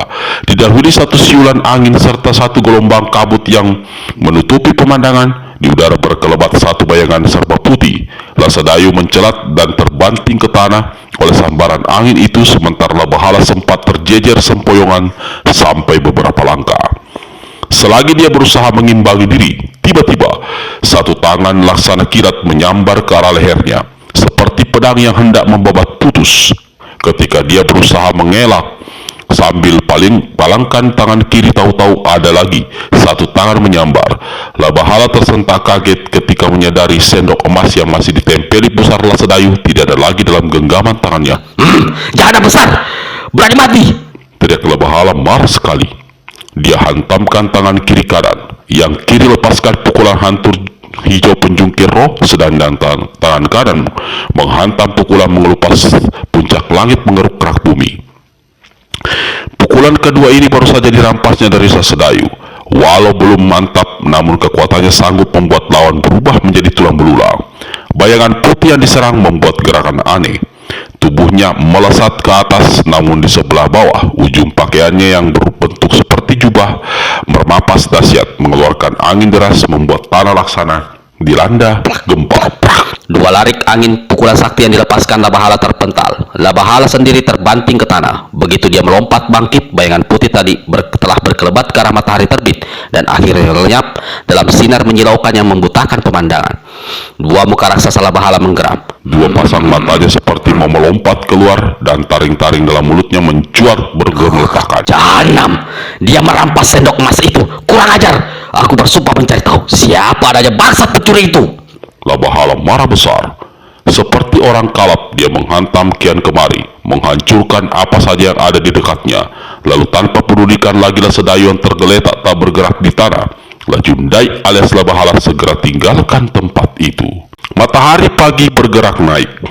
Didahului satu siulan angin serta satu gelombang kabut yang menutupi pemandangan. Di udara berkelebat satu bayangan serba putih. Sedayu mencelat dan terbanting ke tanah oleh sambaran angin itu, sementara Labahala sempat terjejer sempoyongan sampai beberapa langkah. Selagi dia berusaha mengimbangi diri, tiba-tiba satu tangan laksana kilat menyambar ke arah lehernya, seperti pedang yang hendak membabat putus. Ketika dia berusaha mengelak sambil palangkan tangan kiri, tahu-tahu ada lagi satu tangan menyambar. Labahala tersentak kaget ketika menyadari sendok emas yang masih ditempeli pusar Sedayu tidak ada lagi dalam genggaman tangannya. Jangan besar, berani mati, teriak Labahala marah sekali. Dia hantamkan tangan kiri kanan. Yang kiri lepaskan pukulan hantur hijau penjungkir roh, sedangkan tangan kanan menghantam pukulan mengelupas puncak langit mengeruk kerak bumi. Pukulan kedua ini baru saja dirampasnya dari Sedayu. Walau belum mantap, namun kekuatannya sanggup membuat lawan berubah menjadi tulang belulang. Bayangan putih yang diserang membuat gerakan aneh. Tubuhnya melesat ke atas, namun di sebelah bawah ujung pakaiannya yang berbentuk seperti jubah mermapas dahsyat, mengeluarkan angin deras membuat tanah laksana dilanda gempa. Dua larik angin pukulan sakti yang dilepaskan Labahala terpental. Labahala sendiri terbanting ke tanah. Begitu dia melompat bangkit, bayangan putih tadi telah berkelebat ke arah matahari terbit dan akhirnya lenyap dalam sinar menyilaukan yang membutakan pemandangan. Dua muka raksasa Labahala menggeram. Dua pasang matanya seperti mau melompat keluar dan taring-taring dalam mulutnya mencuat bergemeretak. Jahanam! Dia merampas sendok emas itu. Kurang ajar! Aku bersumpah mencari tahu siapa adanya bangsat pencuri itu. Labahala marah besar. Seperti orang kalap, dia menghantam kian kemari, menghancurkan apa saja yang ada di dekatnya. Lalu tanpa pedulikan lagi Sedayu yang tergeletak tak bergerak di tanah, Lajundai alias Labahala segera tinggalkan tempat itu. Matahari pagi bergerak naik.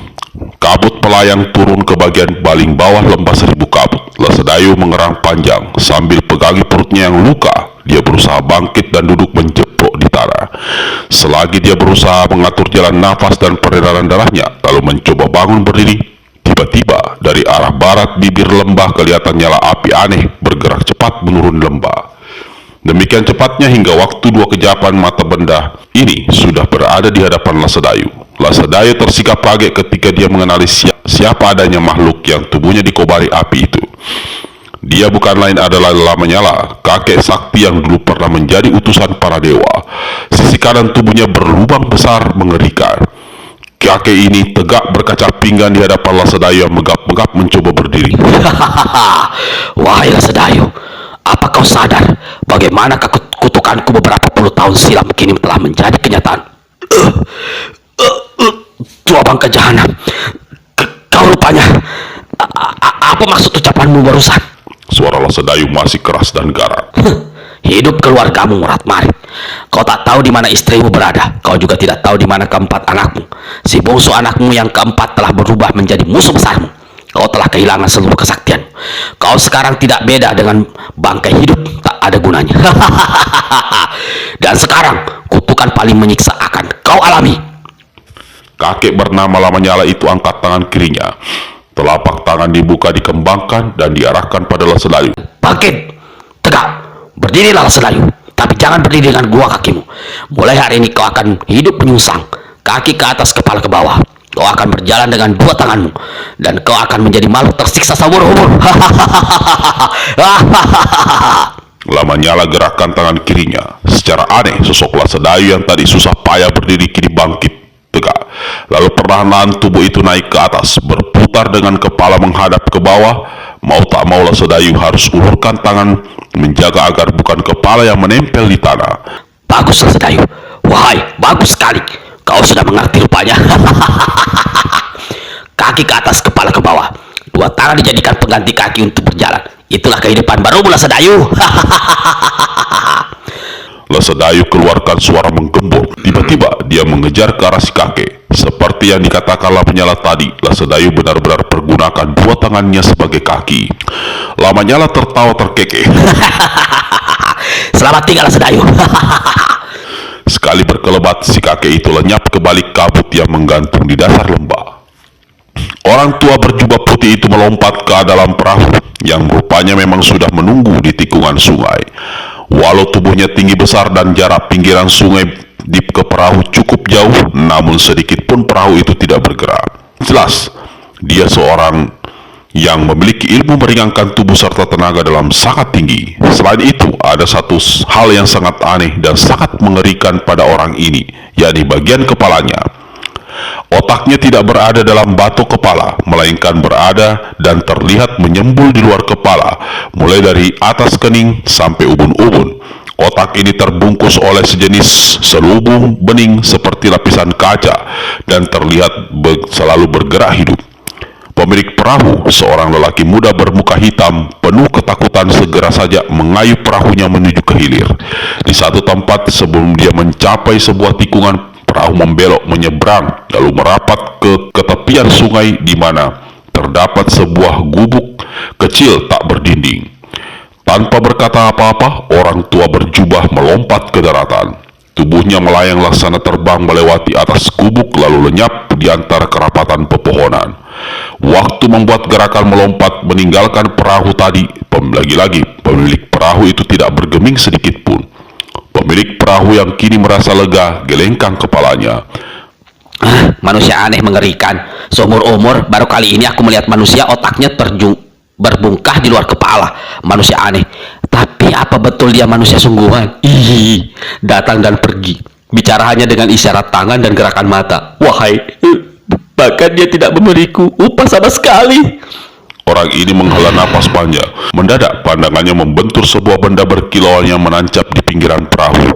Kabut melayang turun ke bagian paling bawah lembah Seribu Kabut. Sedayu mengerang panjang sambil pegangi perutnya yang luka. Dia berusaha bangkit dan duduk menjepok di tanah. Selagi dia berusaha mengatur jalan nafas dan peredaran darahnya, lalu mencoba bangun berdiri, tiba-tiba dari arah barat bibir lembah kelihatan nyala api aneh bergerak cepat menurun lembah. Demikian cepatnya hingga waktu dua kejapan mata benda ini sudah berada di hadapan Sedayu. Sedayu tersikap kaget ketika dia mengenali siapa adanya makhluk yang tubuhnya dikobari api itu. Dia bukan lain adalah Lamanyala, kakek sakti yang dulu pernah menjadi utusan para dewa. Sisi kanan tubuhnya berlubang besar mengerikan. Kakek ini tegak berkaca pinggang di hadapan Sedayu yang megap-megap mencoba berdiri. Wahai Sedayu, apa kau sadar bagaimana kutukanku beberapa puluh tahun silam kini telah menjadi kenyataan? Tua bangka jahanam, kau rupanya apa maksud ucapanmu barusan? Suara Sedayu masih keras dan garang. Hidup keluargamu morat-marit. Kau tak tahu di mana istrimu berada. Kau juga tidak tahu di mana keempat anakmu. Si bungsu anakmu yang keempat telah berubah menjadi musuh besarmu. Kau telah kehilangan seluruh kesaktianmu. Kau sekarang tidak beda dengan bangkai hidup tak ada gunanya. Dan sekarang kutukan paling menyiksa akan kau alami. Kakek bernama Lamanyala itu angkat tangan kirinya. Telapak tangan dibuka, dikembangkan dan diarahkan pada Sedayu. Bangkit, tegak, berdirilah Sedayu. Tapi jangan berdiri dengan dua kakimu. Mulai hari ini kau akan hidup menyungsang, kaki ke atas, kepala ke bawah. Kau akan berjalan dengan dua tanganmu, dan kau akan menjadi makhluk tersiksa seumur-umur. Lamanyala gerakkan tangan kirinya. Secara aneh, sosok Sedayu yang tadi susah payah berdiri kini bangkit tegak. Lalu perlahan-lahan tubuh itu naik ke atas, berputar dengan kepala menghadap ke bawah. Mau tak mau Sedayu harus ulurkan tangan menjaga agar bukan kepala yang menempel di tanah. Bagus Sedayu, wahai bagus sekali. Kau sudah mengerti rupanya. Kaki ke atas, kepala ke bawah. Dua tangan dijadikan pengganti kaki untuk berjalan. Itulah kehidupan baru Sedayu. Sedayu keluarkan suara menggembur. Tiba-tiba dia mengejar ke arah si kakek. Seperti yang dikatakan Lamanyala tadi, Sedayu benar-benar pergunakan dua tangannya sebagai kaki. Lamanyala tertawa terkekeh. Selamat tinggal Sedayu. Sekali berkelebat, si kakek itu lenyap ke balik kabut yang menggantung di dasar lembah. Orang tua berjubah putih itu melompat ke dalam perahu yang rupanya memang sudah menunggu di tikungan sungai. Walau tubuhnya tinggi besar dan jarak pinggiran sungai ke perahu cukup jauh, namun sedikit pun perahu itu tidak bergerak. Jelas, dia seorang yang memiliki ilmu meringankan tubuh serta tenaga dalam sangat tinggi. Selain itu, ada satu hal yang sangat aneh dan sangat mengerikan pada orang ini, yakni bagian kepalanya. Otaknya tidak berada dalam batok kepala, melainkan berada dan terlihat menyembul di luar kepala, mulai dari atas kening sampai ubun-ubun. Otak ini terbungkus oleh sejenis selubung bening seperti lapisan kaca dan terlihat selalu bergerak hidup. Pemilik perahu, seorang lelaki muda bermuka hitam, penuh ketakutan segera saja mengayuh perahunya menuju ke hilir. Di satu tempat sebelum dia mencapai sebuah tikungan, perahu membelok menyeberang lalu merapat ke tepian sungai di mana terdapat sebuah gubuk kecil tak berdinding. Tanpa berkata apa-apa, orang tua berjubah melompat ke daratan. Tubuhnya melayang laksana terbang melewati atas gubuk lalu lenyap di antara kerapatan pepohonan. Waktu membuat gerakan melompat meninggalkan perahu tadi, lagi-lagi pemilik perahu itu tidak bergeming sedikit pun. Pemilik perahu yang kini merasa lega gelengkan kepalanya. Manusia aneh mengerikan. Seumur umur baru kali ini aku melihat manusia otaknya berbungkah di luar kepala. Manusia aneh. Tapi apa betul dia manusia sungguhan? Ih, datang dan pergi. Bicara hanya dengan isyarat tangan dan gerakan mata. Wahai, bahkan dia tidak memberiku upah sama sekali. Orang ini menghela napas panjang. Mendadak pandangannya membentur sebuah benda berkilauan yang menancap di pinggiran perahu.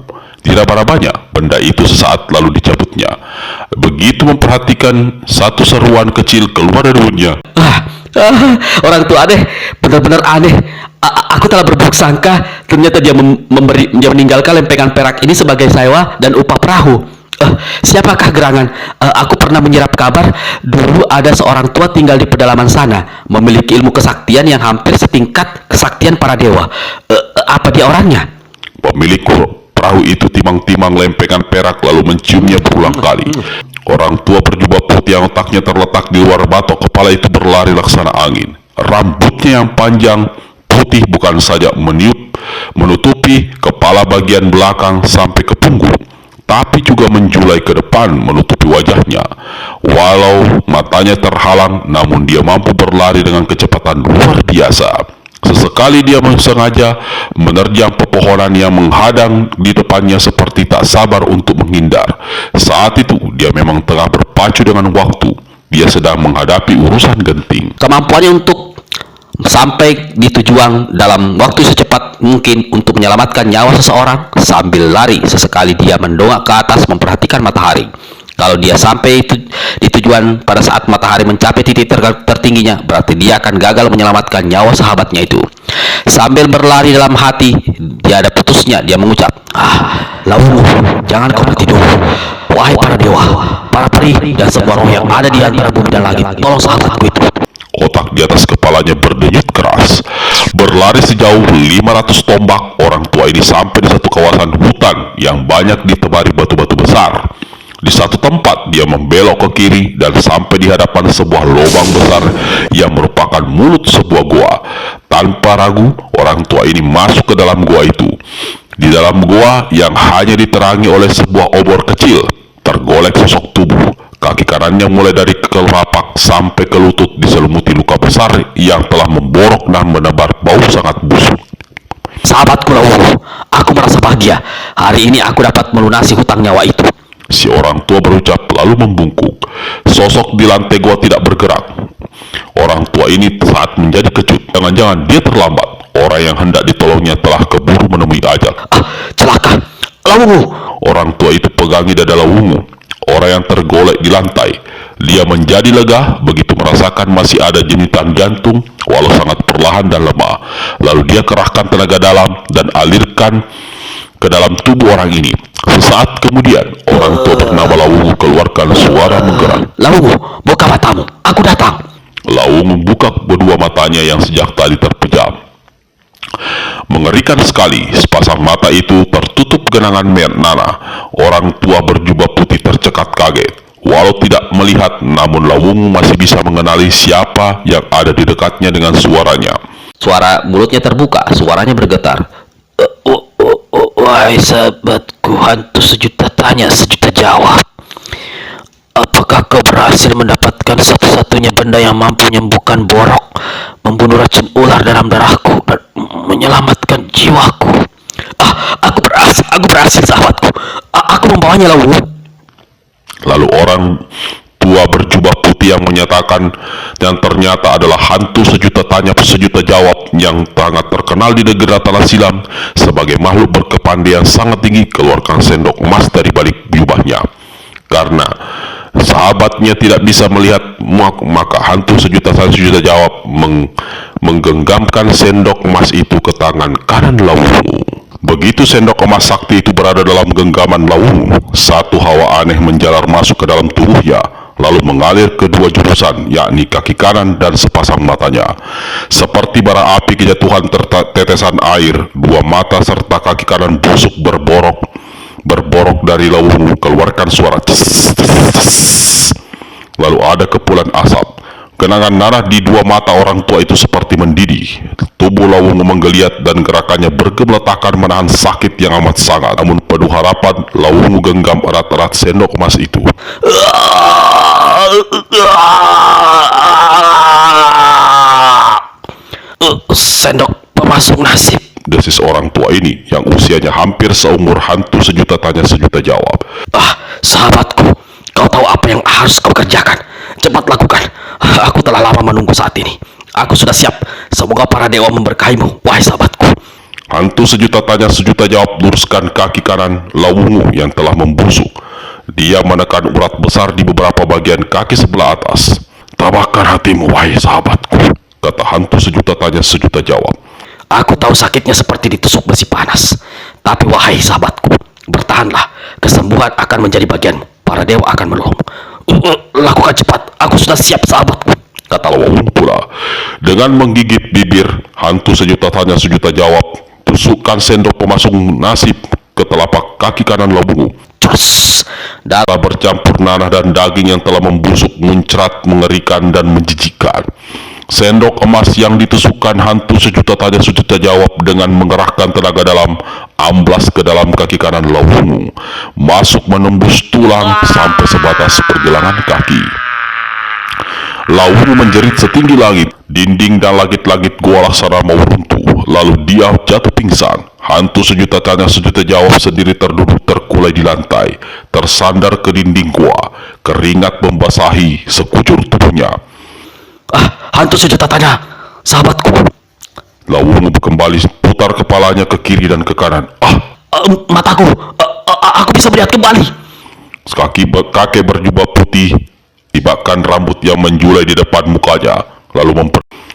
Diraba-rabanya, benda itu sesaat lalu dicabutnya. Begitu memperhatikan, satu seruan kecil keluar dari mulutnya. Orang tua aneh, benar-benar aneh. Aku telah berburuk sangka. Ternyata dia dia meninggalkan lempengan perak ini sebagai sewa dan upah perahu. Siapakah gerangan? Aku pernah menyerap kabar dulu ada seorang tua tinggal di pedalaman sana, memiliki ilmu kesaktian yang hampir setingkat kesaktian para dewa. Apa dia orangnya? Pemilik perahu itu timang-timang lempengan perak lalu menciumnya berulang kali. Orang tua berjubah putih yang otaknya terletak di luar batok kepala itu berlari laksana angin. Rambutnya yang panjang putih bukan saja menutupi kepala bagian belakang sampai ke punggung, tapi juga menjulai ke depan menutupi wajahnya. Walau matanya terhalang, namun dia mampu berlari dengan kecepatan luar biasa. Sesekali dia sengaja menerjang pepohonan yang menghadang di depannya seperti tak sabar untuk menghindar. Saat itu dia memang tengah berpacu dengan waktu. Dia sedang menghadapi urusan genting. Kemampuannya untuk sampai di tujuan dalam waktu secepat mungkin untuk menyelamatkan nyawa seseorang. Sambil lari, sesekali dia mendongak ke atas memperhatikan matahari. Kalau dia sampai di tujuan pada saat matahari mencapai titik tertingginya, berarti dia akan gagal menyelamatkan nyawa sahabatnya itu. Sambil berlari dalam hati, dia ada putusnya, dia mengucap, Lawungu, jangan kau mati dulu. Wahai para dewa, para peri, dan semua roh yang ada di antara bumi dan langit, tolong sahabatku itu. Otak di atas kepalanya berdenyut keras. Berlari sejauh 500 tombak, orang tua ini sampai di satu kawasan hutan yang banyak ditebari batu-batu besar. Di satu tempat dia membelok ke kiri dan sampai di hadapan sebuah lubang besar yang merupakan mulut sebuah gua. Tanpa ragu, orang tua ini masuk ke dalam gua itu. Di dalam gua yang hanya diterangi oleh sebuah obor kecil, tergolek sosok tubuh. Kaki kanannya mulai dari kelapak sampai ke lutut diselimuti luka besar yang telah memborok dan menebar bau sangat busuk. Sahabatku Lawungu, aku merasa bahagia. Hari ini aku dapat melunasi hutang nyawa itu. Si orang tua berucap lalu membungkuk. Sosok di lantai gua tidak bergerak. Orang tua ini saat menjadi kecut. Jangan-jangan dia terlambat. Orang yang hendak ditolongnya telah keburu menemui ajal. Celaka, Lawungu. Orang tua itu pegangi dada Lawungu, orang yang tergolek di lantai. Dia menjadi lega begitu merasakan masih ada jenitan jantung, walau sangat perlahan dan lemah. Lalu dia kerahkan tenaga dalam dan alirkan ke dalam tubuh orang ini. Sesaat kemudian, orang tua bernama Lawungu keluarkan suara menggerak. Lawungu, buka matamu, aku datang. Lawungu membuka kedua matanya yang sejak tadi terpejam. Mengerikan sekali, sepasang mata itu tertutup genangan nanah. Orang tua berjubah putih tercekat kaget. Walau tidak melihat, namun Lawungu masih bisa mengenali siapa yang ada di dekatnya dengan suaranya. Suara mulutnya terbuka, suaranya bergetar. Wahai sahabatku, hantu sejuta tanya, sejuta jawab. Apakah kau berhasil mendapatkan satu-satunya benda yang mampu menyembuhkan borok, membunuh racun ular dalam darahku, dan menyelamatkan jiwaku? Aku berhasil sahabatku. Aku membawanya Lawungu. Lalu orang tua berjubah putih yang menyatakan yang ternyata adalah hantu sejuta tanya sejuta jawab yang sangat terkenal di negara tanah silam sebagai makhluk berkepandaian sangat tinggi, keluarkan sendok emas dari balik jubahnya. Karena sahabatnya tidak bisa melihat, maka hantu sejuta tanya sejuta jawab menggenggamkan sendok emas itu ke tangan kanan Lawungu. Begitu sendok emas sakti itu berada dalam genggaman Lawungu, satu hawa aneh menjalar masuk ke dalam tubuhnya, lalu mengalir ke dua jurusan, yakni kaki kanan dan sepasang matanya. Seperti bara api kejatuhan tetesan air, dua mata serta kaki kanan busuk berborok dari Lawungu keluarkan suara tes. Lalu ada kepulan asap. Kenangan nanah di dua mata orang tua itu seperti mendidih. Tubuh Lawungu menggeliat dan gerakannya bergemelotakan menahan sakit yang amat sangat. Namun penuh harapan, Lawungu genggam erat-erat sendok emas itu. Sendok pemasuk nasib. Desis orang tua ini yang usianya hampir seumur hantu sejuta tanya sejuta jawab. Sahabatku, kau tahu apa yang harus kau kerjakan. Cepat lakukan. Aku telah lama menunggu saat ini. Aku sudah siap. Semoga para dewa memberkahimu, wahai sahabatku. Hantu sejuta tanya sejuta jawab luruskan kaki kanan Lawungu yang telah membusuk. Dia menekan urat besar di beberapa bagian kaki sebelah atas. Tabahkan hatimu, wahai sahabatku, kata hantu sejuta tanya sejuta jawab. Aku tahu sakitnya seperti ditusuk besi panas. Tapi wahai sahabatku, bertahanlah. Kesembuhan akan menjadi bagianmu. Para dewa akan menolongmu. Lakukan cepat. Aku sudah siap, sahabatku, kata Lawungu pula. Dengan menggigit bibir, hantu sejuta tanya sejuta jawab tusukkan sendok pemasuk nasib ke telapak kaki kanan Lawungu. Cus. Darah bercampur nanah dan daging yang telah membusuk muncrat mengerikan dan menjijikkan. Sendok emas yang ditusukkan hantu sejuta tanya sejuta jawab dengan mengerahkan tenaga dalam amblas ke dalam kaki kanan Lawungu, masuk menembus tulang sampai sebatas pergelangan kaki. Lawungu menjerit setinggi langit. Dinding dan langit-langit gua laksana mau runtuh. Lalu dia jatuh pingsan. Hantu sejuta tanya sejuta jawab sendiri terduduk terkulai di lantai, tersandar ke dinding gua. Keringat membasahi sekujur tubuhnya. Hantu sejuta tanya, sahabatku. Lawungu kembali putar kepalanya ke kiri dan ke kanan. Mataku, aku bisa melihat kembali. Kakek berjubah putih tibakkan rambut yang menjulai di depan mukanya, lalu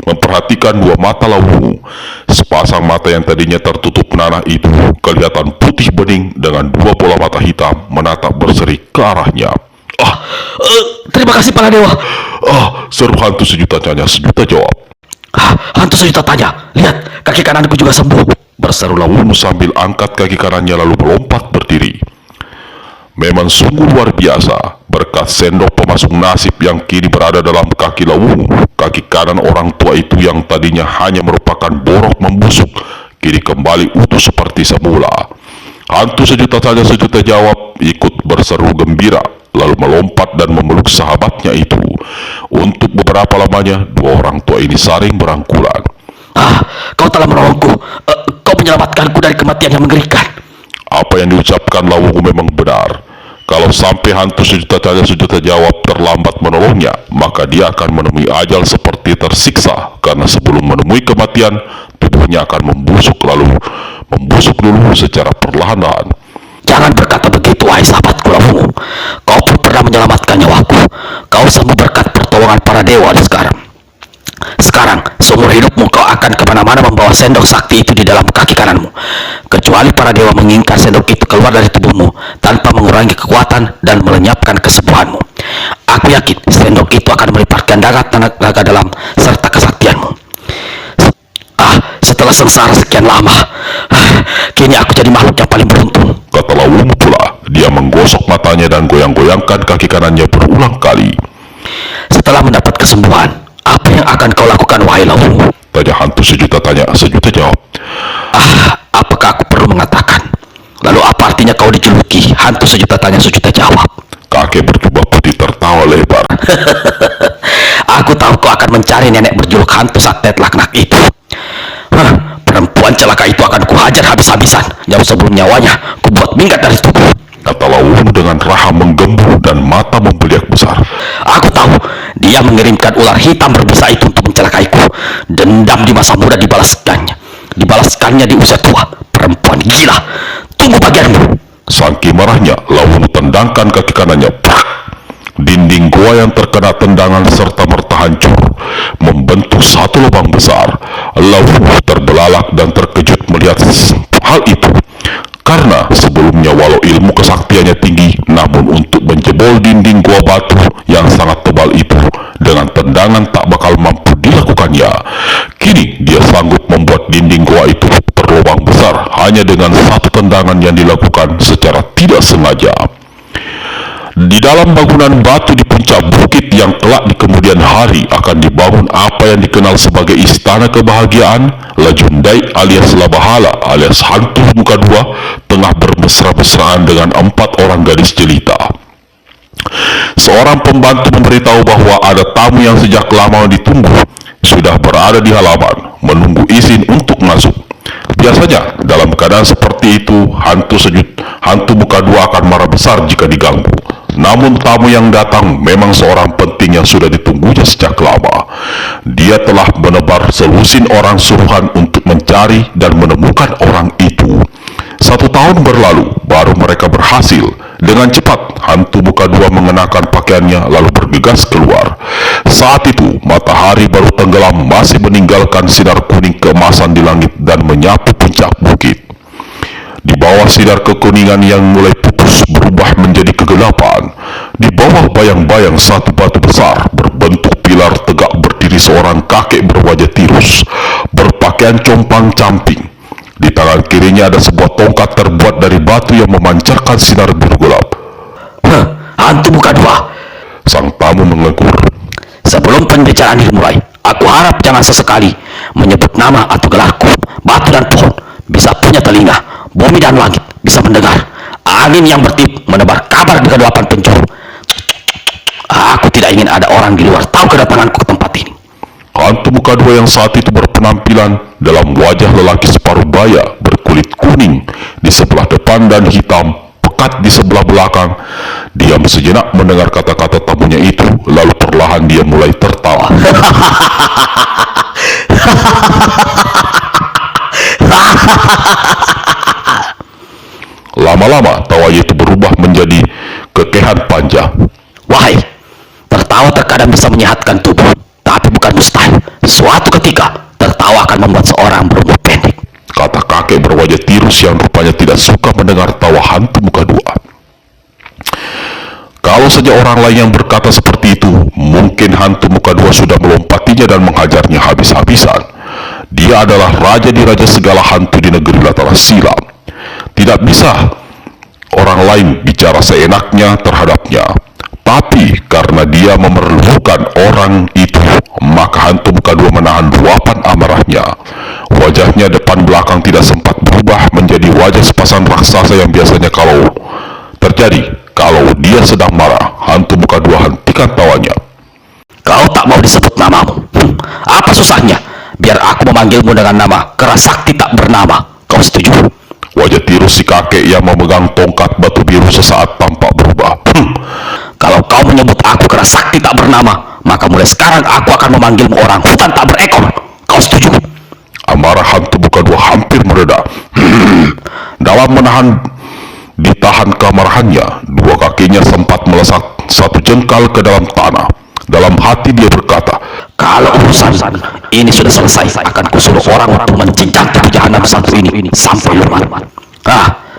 memperhatikan dua mata Lawungu. Sepasang mata yang tadinya tertutup nanah itu kelihatan putih bening dengan dua bola mata hitam menatap berseri ke arahnya. Terima kasih para dewa. Seru hantu sejuta tanya sejuta jawab. Hantu sejuta tanya, lihat, kaki kananku juga sembuh, berseru Lawungu sambil angkat kaki kanannya lalu melompat berdiri. Memang sungguh luar biasa, berkat sendok pemasuk nasib yang kini berada dalam kaki Lawungu. Kaki kanan orang tua itu yang tadinya hanya merupakan borok membusuk, kini kembali utuh seperti semula. Hantu sejuta tanya sejuta jawab ikut berseru gembira, lalu melompat dan memeluk sahabatnya itu. Untuk beberapa lamanya, dua orang tua ini saling berangkulan. Kau telah menolongku. Kau menyelamatkanku dari kematian yang mengerikan. Apa yang diucapkan Lawungu memang benar. Kalau sampai hantu sejuta tanya sejuta jawab terlambat menolongnya, maka dia akan menemui ajal seperti tersiksa, karena sebelum menemui kematian, tubuhnya akan membusuk dulu secara perlahan-lahan. Jangan berkata begitu, wahai sahabatku Lawungu. Kau pun pernah menyelamatkan nyawaku. Kau sembuh berkat pertolongan para dewa sekarang, seumur hidupmu kau akan kemana-mana membawa sendok sakti itu di dalam kaki kananmu. Kecuali para dewa menginginkan sendok itu keluar dari tubuhmu tanpa mengurangi kekuatan dan melenyapkan kesembuhanmu. Aku yakin sendok itu akan melipat gandakan tenaga dalam serta kesaktianmu. Setelah sengsara sekian lama, kini aku jadi makhluk yang paling beruntung, kata Lawungu pula. Dia menggosok matanya dan goyang-goyangkan kaki kanannya berulang kali. Setelah mendapat kesembuhan, apa yang akan kau lakukan, wahai Lawungu? Tanya hantu sejuta tanya sejuta jawab. Apakah aku perlu mengatakan? Lalu apa artinya kau dijuluki hantu sejuta tanya sejuta jawab? Kakek berjubah putih tertawa lebar. Aku tahu kau akan mencari nenek berjuluk hantu saktet laknat itu. Perempuan celaka itu akan kuhajar habis-habisan. Jauh sebelum nyawanya kubuat minggat dari tubuh, kata Lawungu dengan rahang menggembul dan mata membeliak besar. Aku tahu dia mengirimkan ular hitam berbisa itu untuk mencelakaiku. Dendam di masa muda dibalaskannya di usia tua. Perempuan gila, tunggu bagianmu. Saking marahnya, Lawungu tendangkan kaki kanannya. Dinding gua yang terkena tendangan serta merta hancur, membentuk satu lubang besar. Lawungu terbelalak dan terkejut melihat hal itu. Karena sebelumnya walau ilmu kesaktiannya tinggi, namun untuk menjebol dinding gua batu yang sangat tebal itu dengan tendangan tak bakal mampu dilakukannya. Kini dia sanggup membuat dinding gua itu berlubang besar hanya dengan satu tendangan yang dilakukan secara tidak sengaja. Di dalam bangunan batu di puncak bukit yang kelak di kemudian hari akan dibangun apa yang dikenal sebagai istana kebahagiaan, Lajundai alias Labahala alias hantu muka dua tengah bermesra-mesraan dengan 4 orang gadis jelita. Seorang pembantu memberitahu bahwa ada tamu yang sejak lama ditunggu sudah berada di halaman menunggu izin untuk masuk. Biasanya dalam keadaan seperti itu, hantu muka dua akan marah besar jika diganggu. Namun tamu yang datang memang seorang penting yang sudah ditunggunya sejak lama. Dia telah menebar selusin orang suruhan untuk mencari dan menemukan orang itu. 1 tahun berlalu, baru mereka berhasil. Dengan cepat, hantu muka dua mengenakan pakaiannya lalu bergegas keluar. Saat itu, matahari baru tenggelam masih meninggalkan sinar kuning keemasan di langit dan menyapu puncak bukit. Di bawah sinar kekuningan yang mulai putus berubah menjadi kegelapan. Di bawah bayang-bayang satu batu besar berbentuk pilar tegak berdiri seorang kakek berwajah tirus, berpakaian compang-camping. Di tangan kirinya ada sebuah tongkat terbuat dari batu yang memancarkan sinar biru gelap. Hantu muka dua, Sang tamu mengegur. sebelum pembicaraan dimulai, aku harap jangan sesekali menyebut nama atau gelarku. Batu dan pohon bisa punya telinga, bumi dan langit bisa mendengar. Angin yang bertiup menebar kabar di kedelapan penjuru. Aku tidak ingin ada orang di luar tahu kedatanganku ke tempat ini. Hantu muka dua yang saat itu berpenampilan dalam wajah lelaki separuh baya berkulit kuning di sebelah depan dan hitam pekat di sebelah belakang. Diam sejenak mendengar kata-kata tamunya itu, lalu perlahan dia mulai tertawa. Lama-lama tawanya itu berubah menjadi kekehan panjang. Wahai, tertawa terkadang bisa menyehatkan tubuh, tapi bukan mustahil. Suatu ketika, tertawa akan membuat seorang berumur pendek. Kata kakek berwajah tirus yang rupanya tidak suka mendengar tawa hantu muka dua. Kalau saja orang lain yang berkata seperti itu, mungkin hantu muka dua sudah melompatinya dan menghajarnya habis-habisan. Dia adalah raja di raja segala hantu di negeri Latara Silam. Tidak bisa orang lain bicara seenaknya terhadapnya. Tapi karena dia memerlukan orang itu, maka hantu muka dua menahan luapan amarahnya. Wajahnya depan belakang tidak sempat berubah menjadi wajah sepasang raksasa yang biasanya kalau dia sedang marah, hantu muka dua hentikan tawanya. Kau tak mau disebut namamu. Apa susahnya? Biar aku memanggilmu dengan nama Kerasakti tak bernama. Kau setuju? Wajah tirus si kakek yang memegang tongkat batu biru sesaat tampak berubah. Kalau kau menyebut aku Kerasakti tak bernama, maka mulai sekarang aku akan memanggilmu orang hutan tak berekor. Kau setuju? Amarah hantu muka dua hampir mereda. Dalam ditahan kemarahannya, dua kakinya sempat melesat 1 jengkal ke dalam tanah. Dalam hati dia berkata, kalau urusan ini sudah selesai, akan kusuruh orang untuk mencincang tubuh jahanam satu ini sampai lumat.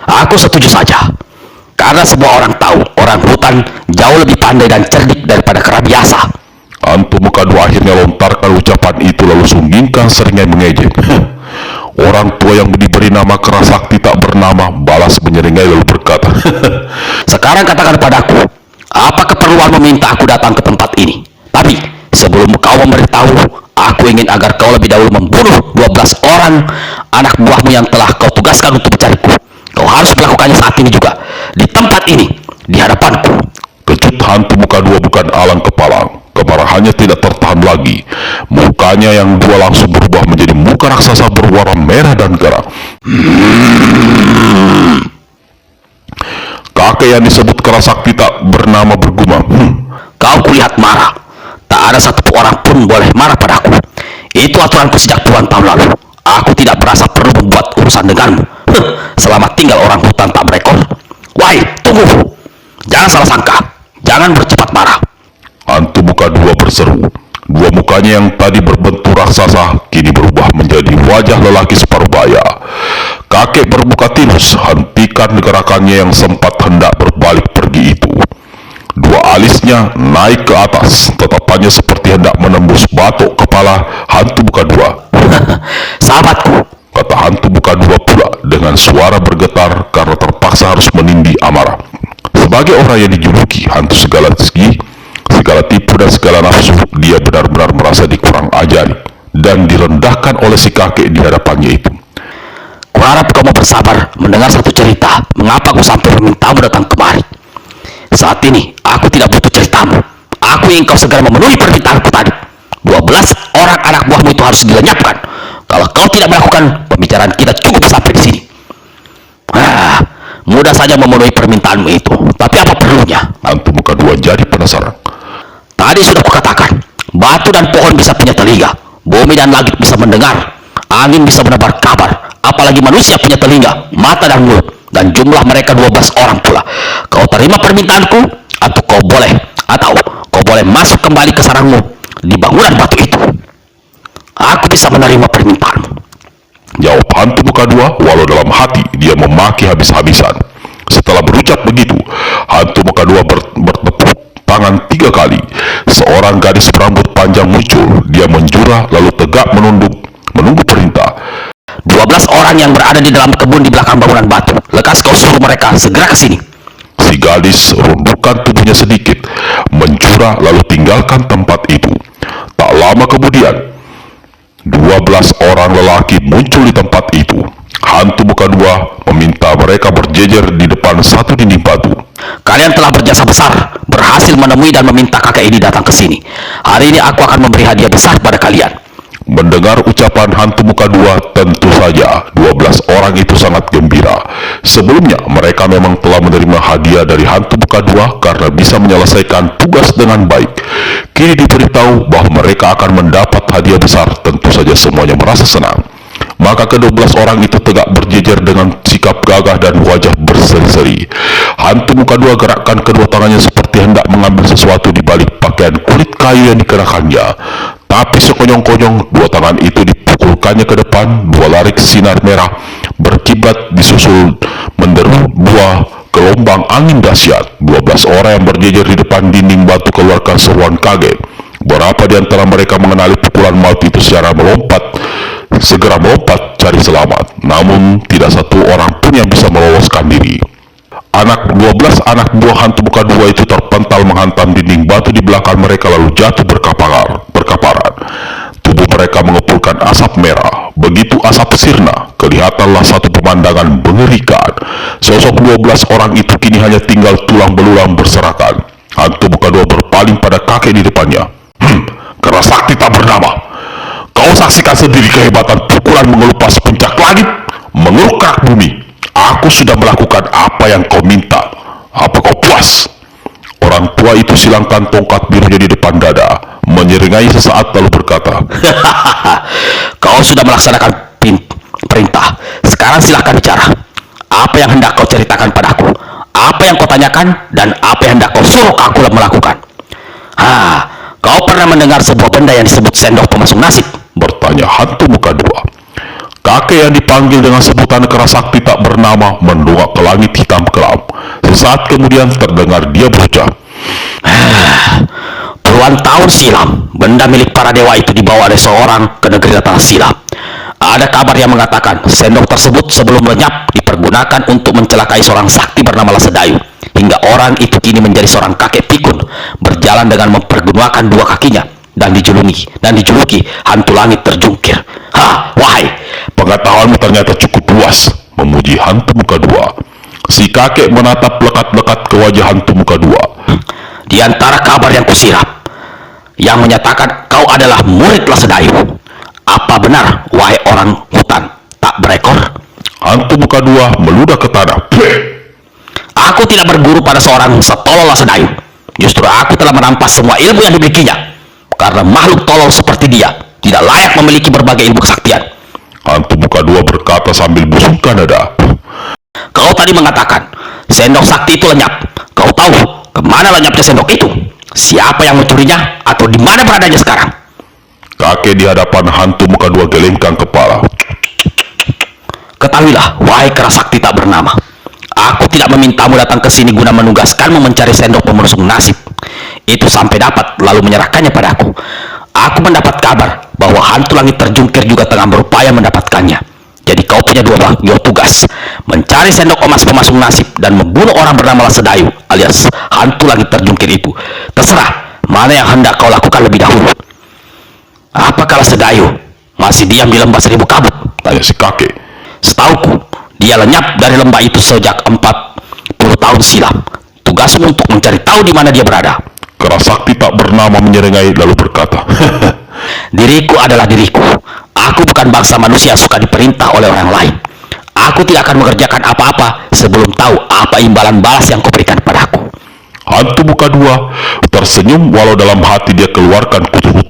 Aku setuju saja. Karena semua orang tahu orang hutan jauh lebih pandai dan cerdik daripada kera biasa. hantu muka dua akhirnya lontarkan ucapan itu lalu sunggingkan seringai mengejek. Orang tua yang diberi nama Kerasakti tak bernama balas menyeringai lalu berkata, Sekarang katakan padaku, apa keperluan meminta aku datang ke tempat ini? Tapi sebelum kau memberitahu, aku ingin agar kau lebih dahulu membunuh 12 orang anak buahmu yang telah kau tugaskan untuk mencariku. Kau harus melakukannya saat ini juga, di tempat ini, di hadapanku. Kejut hantu muka dua bukan alang kepalang. Kemarahannya tidak tertahan lagi. Mukanya yang dua langsung berubah menjadi muka raksasa berwarna merah dan garang. Kakek yang disebut Kerasakti tak bernama bergumam. Kau kulihat marah. Tak ada satu orang pun boleh marah padaku. Itu aturanku sejak puluhan tahun lalu. Aku tidak merasa perlu membuat urusan denganmu. Selamat tinggal orang hutan tak berekor. Wahai, tunggu. Jangan salah sangka. Jangan bercepat marah. Hantu muka dua berseru. Dua mukanya yang tadi berbentuk raksasa kini berubah menjadi wajah lelaki separuh baya. Kakek bermuka tirus hentikan gerakannya yang sempat hendak berbalik pergi itu. Dua alisnya naik ke atas, tatapannya seperti hendak menembus batok kepala hantu muka dua. Sahabatku, Kata hantu muka dua pula dengan suara bergetar karena terpaksa harus menindih amarah. Sebagai orang yang dijuluki hantu segala segi, segala tipu dan segala nafsu, dia benar-benar merasa dikurang ajari dan direndahkan oleh si kakek di hadapannya itu. Kuharap kau mau bersabar mendengar satu cerita mengapa aku sampai memintamu datang kemari. Saat ini aku tidak butuh ceritamu. Aku ingin kau segera memenuhi permintaanku tadi. 12 orang anak buahmu itu harus dilenyapkan. Kalau kau tidak melakukan, pembicaraan kita cukup sampai di sini. Mudah saja memenuhi permintaanmu itu. Tapi apa perlunya? Hantu muka dua jadi penasaran. Tadi sudah kukatakan, batu dan pohon bisa punya telinga, bumi dan langit bisa mendengar, angin bisa menebar kabar, apalagi manusia punya telinga, mata dan mulut, dan jumlah mereka 12 orang pula. Kau terima permintaanku, atau kau boleh masuk kembali ke sarangmu di bangunan batu itu. Aku bisa menerima permintaanmu. Jawab hantu muka dua, walau dalam hati dia memaki habis-habisan. Setelah berucap begitu, hantu muka dua bertepuk tangan 3 kali. Seorang gadis berambut panjang muncul. Dia menjura lalu tegak menunggu perintah. 12 orang yang berada di dalam kebun di belakang bangunan batu. Lekas kau suruh mereka segera ke sini. Si gadis rundukkan tubuhnya sedikit, menjura lalu tinggalkan tempat itu. Tak lama kemudian, 12 orang lelaki muncul di tempat itu. Hantu muka dua meminta mereka berjejer di depan satu dinding batu. Kalian telah berjasa besar, berhasil menemui dan meminta kakek ini datang ke sini. Hari ini aku akan memberi hadiah besar pada kalian. Mendengar ucapan hantu muka dua, tentu saja 12 orang itu sangat gembira. Sebelumnya mereka memang telah menerima hadiah dari hantu muka dua karena bisa menyelesaikan tugas dengan baik. Kini diberitahu bahwa mereka akan mendapat hadiah besar, tentu saja semuanya merasa senang. Maka ke-12 orang itu tegak berjejer dengan sikap gagah dan wajah berseri-seri. Hantu muka dua gerakkan kedua tangannya seperti hendak mengambil sesuatu di balik pakaian kulit kayu yang dikenakannya. Tapi sekonyong-konyong, dua tangan itu dipukulkannya ke depan. 2 larik sinar merah berkiblat disusul menderu 2 gelombang angin dahsyat. 12 orang yang berjejer di depan dinding batu keluarkan seruan kaget. Berapa di antara mereka mengenali pukulan maut itu segera melompat cari selamat. Namun tidak satu orang pun yang bisa meloloskan diri. 12 anak buah hantu muka dua itu terpental menghantam dinding batu di belakang mereka lalu jatuh berkaparan. Tubuh mereka mengepulkan asap merah. Begitu asap sirna, kelihatanlah satu pemandangan mengerikan. Sosok 12 orang itu kini hanya tinggal tulang belulang berserakan. Hantu muka dua berpaling pada kakek di depannya. Kerasakti tak bernama. Kau saksikan sendiri kehebatan pukulan mengelupas puncak langit, mengeruk bumi. Aku sudah melakukan apa yang kau minta. Apa kau puas? Orang tua itu silangkan tongkat birunya di depan dada, menyeringai sesaat lalu berkata, Kau sudah melaksanakan perintah. Sekarang silahkan bicara. Apa yang hendak kau ceritakan padaku? Apa yang kau tanyakan dan apa yang hendak kau suruh aku melakukan? Kau pernah mendengar sebuah benda yang disebut sendok pemasuk nasib? Bertanya hantu muka dua. Kakek yang dipanggil dengan sebutan kerasakti tak bernama mendongak ke langit hitam kelam. Sesaat kemudian terdengar dia berucap, Puluhan tahun silam, benda milik para dewa itu dibawa oleh seorang ke negeri tanah silam. Ada kabar yang mengatakan sendok tersebut sebelum lenyap dipergunakan untuk mencelakai seorang sakti bernama Lasedayu, hingga orang itu kini menjadi seorang kakek pikun, berjalan dengan mempergunakan 2 kakinya dan dijuluki hantu langit terjungkir. Wahai, pengetahuanmu ternyata cukup luas, memuji hantu muka dua. Si kakek menatap lekat-lekat ke wajah hantu muka dua. Di antara kabar yang kusirap, yang menyatakan kau adalah murid Lasedayu. Apa benar, wahai orang hutan tak berekor? Hantu muka dua meludah ke tanah. Aku tidak berguru pada seorang setolol Lasedayu. Justru aku telah merampas semua ilmu yang dimilikinya. Karena makhluk tolol seperti dia tidak layak memiliki berbagai ilmu kesaktian. Hantu muka dua berkata sambil busungkan dada. Kau tadi mengatakan sendok sakti itu lenyap. Kau tahu kemana lenyapnya sendok itu? Siapa yang mencurinya atau di mana beradanya sekarang? Kakek di hadapan hantu muka dua gelengkan kepala. Ketahuilah, wahai kerasakti tak bernama, aku tidak memintamu datang ke sini guna menugaskanmu mencari sendok pemasuk nasib. Itu sampai dapat lalu menyerahkannya padaku. Aku mendapat kabar bahwa hantu langit terjungkir juga tengah berupaya mendapatkannya. Jadi kau punya dua tugas, mencari sendok emas pemasung nasib dan membunuh orang bernama Sedayu alias hantu langit terjungkir itu. Terserah mana yang hendak kau lakukan lebih dahulu. Apa kalau Sedayu masih diam di lembah seribu kabut? Tanya si kakek. Setauku, dia lenyap dari lembah itu sejak 40 tahun silam. Tugasmu untuk mencari tahu di mana dia berada. Kerasakti tak bernama menyerengai lalu berkata, Diriku adalah diriku. Aku bukan bangsa manusia suka diperintah oleh orang lain. Aku tidak akan mengerjakan apa-apa sebelum tahu apa imbalan balas yang kau berikan padaku. hantu muka dua tersenyum walau dalam hati dia keluarkan kutu-kutu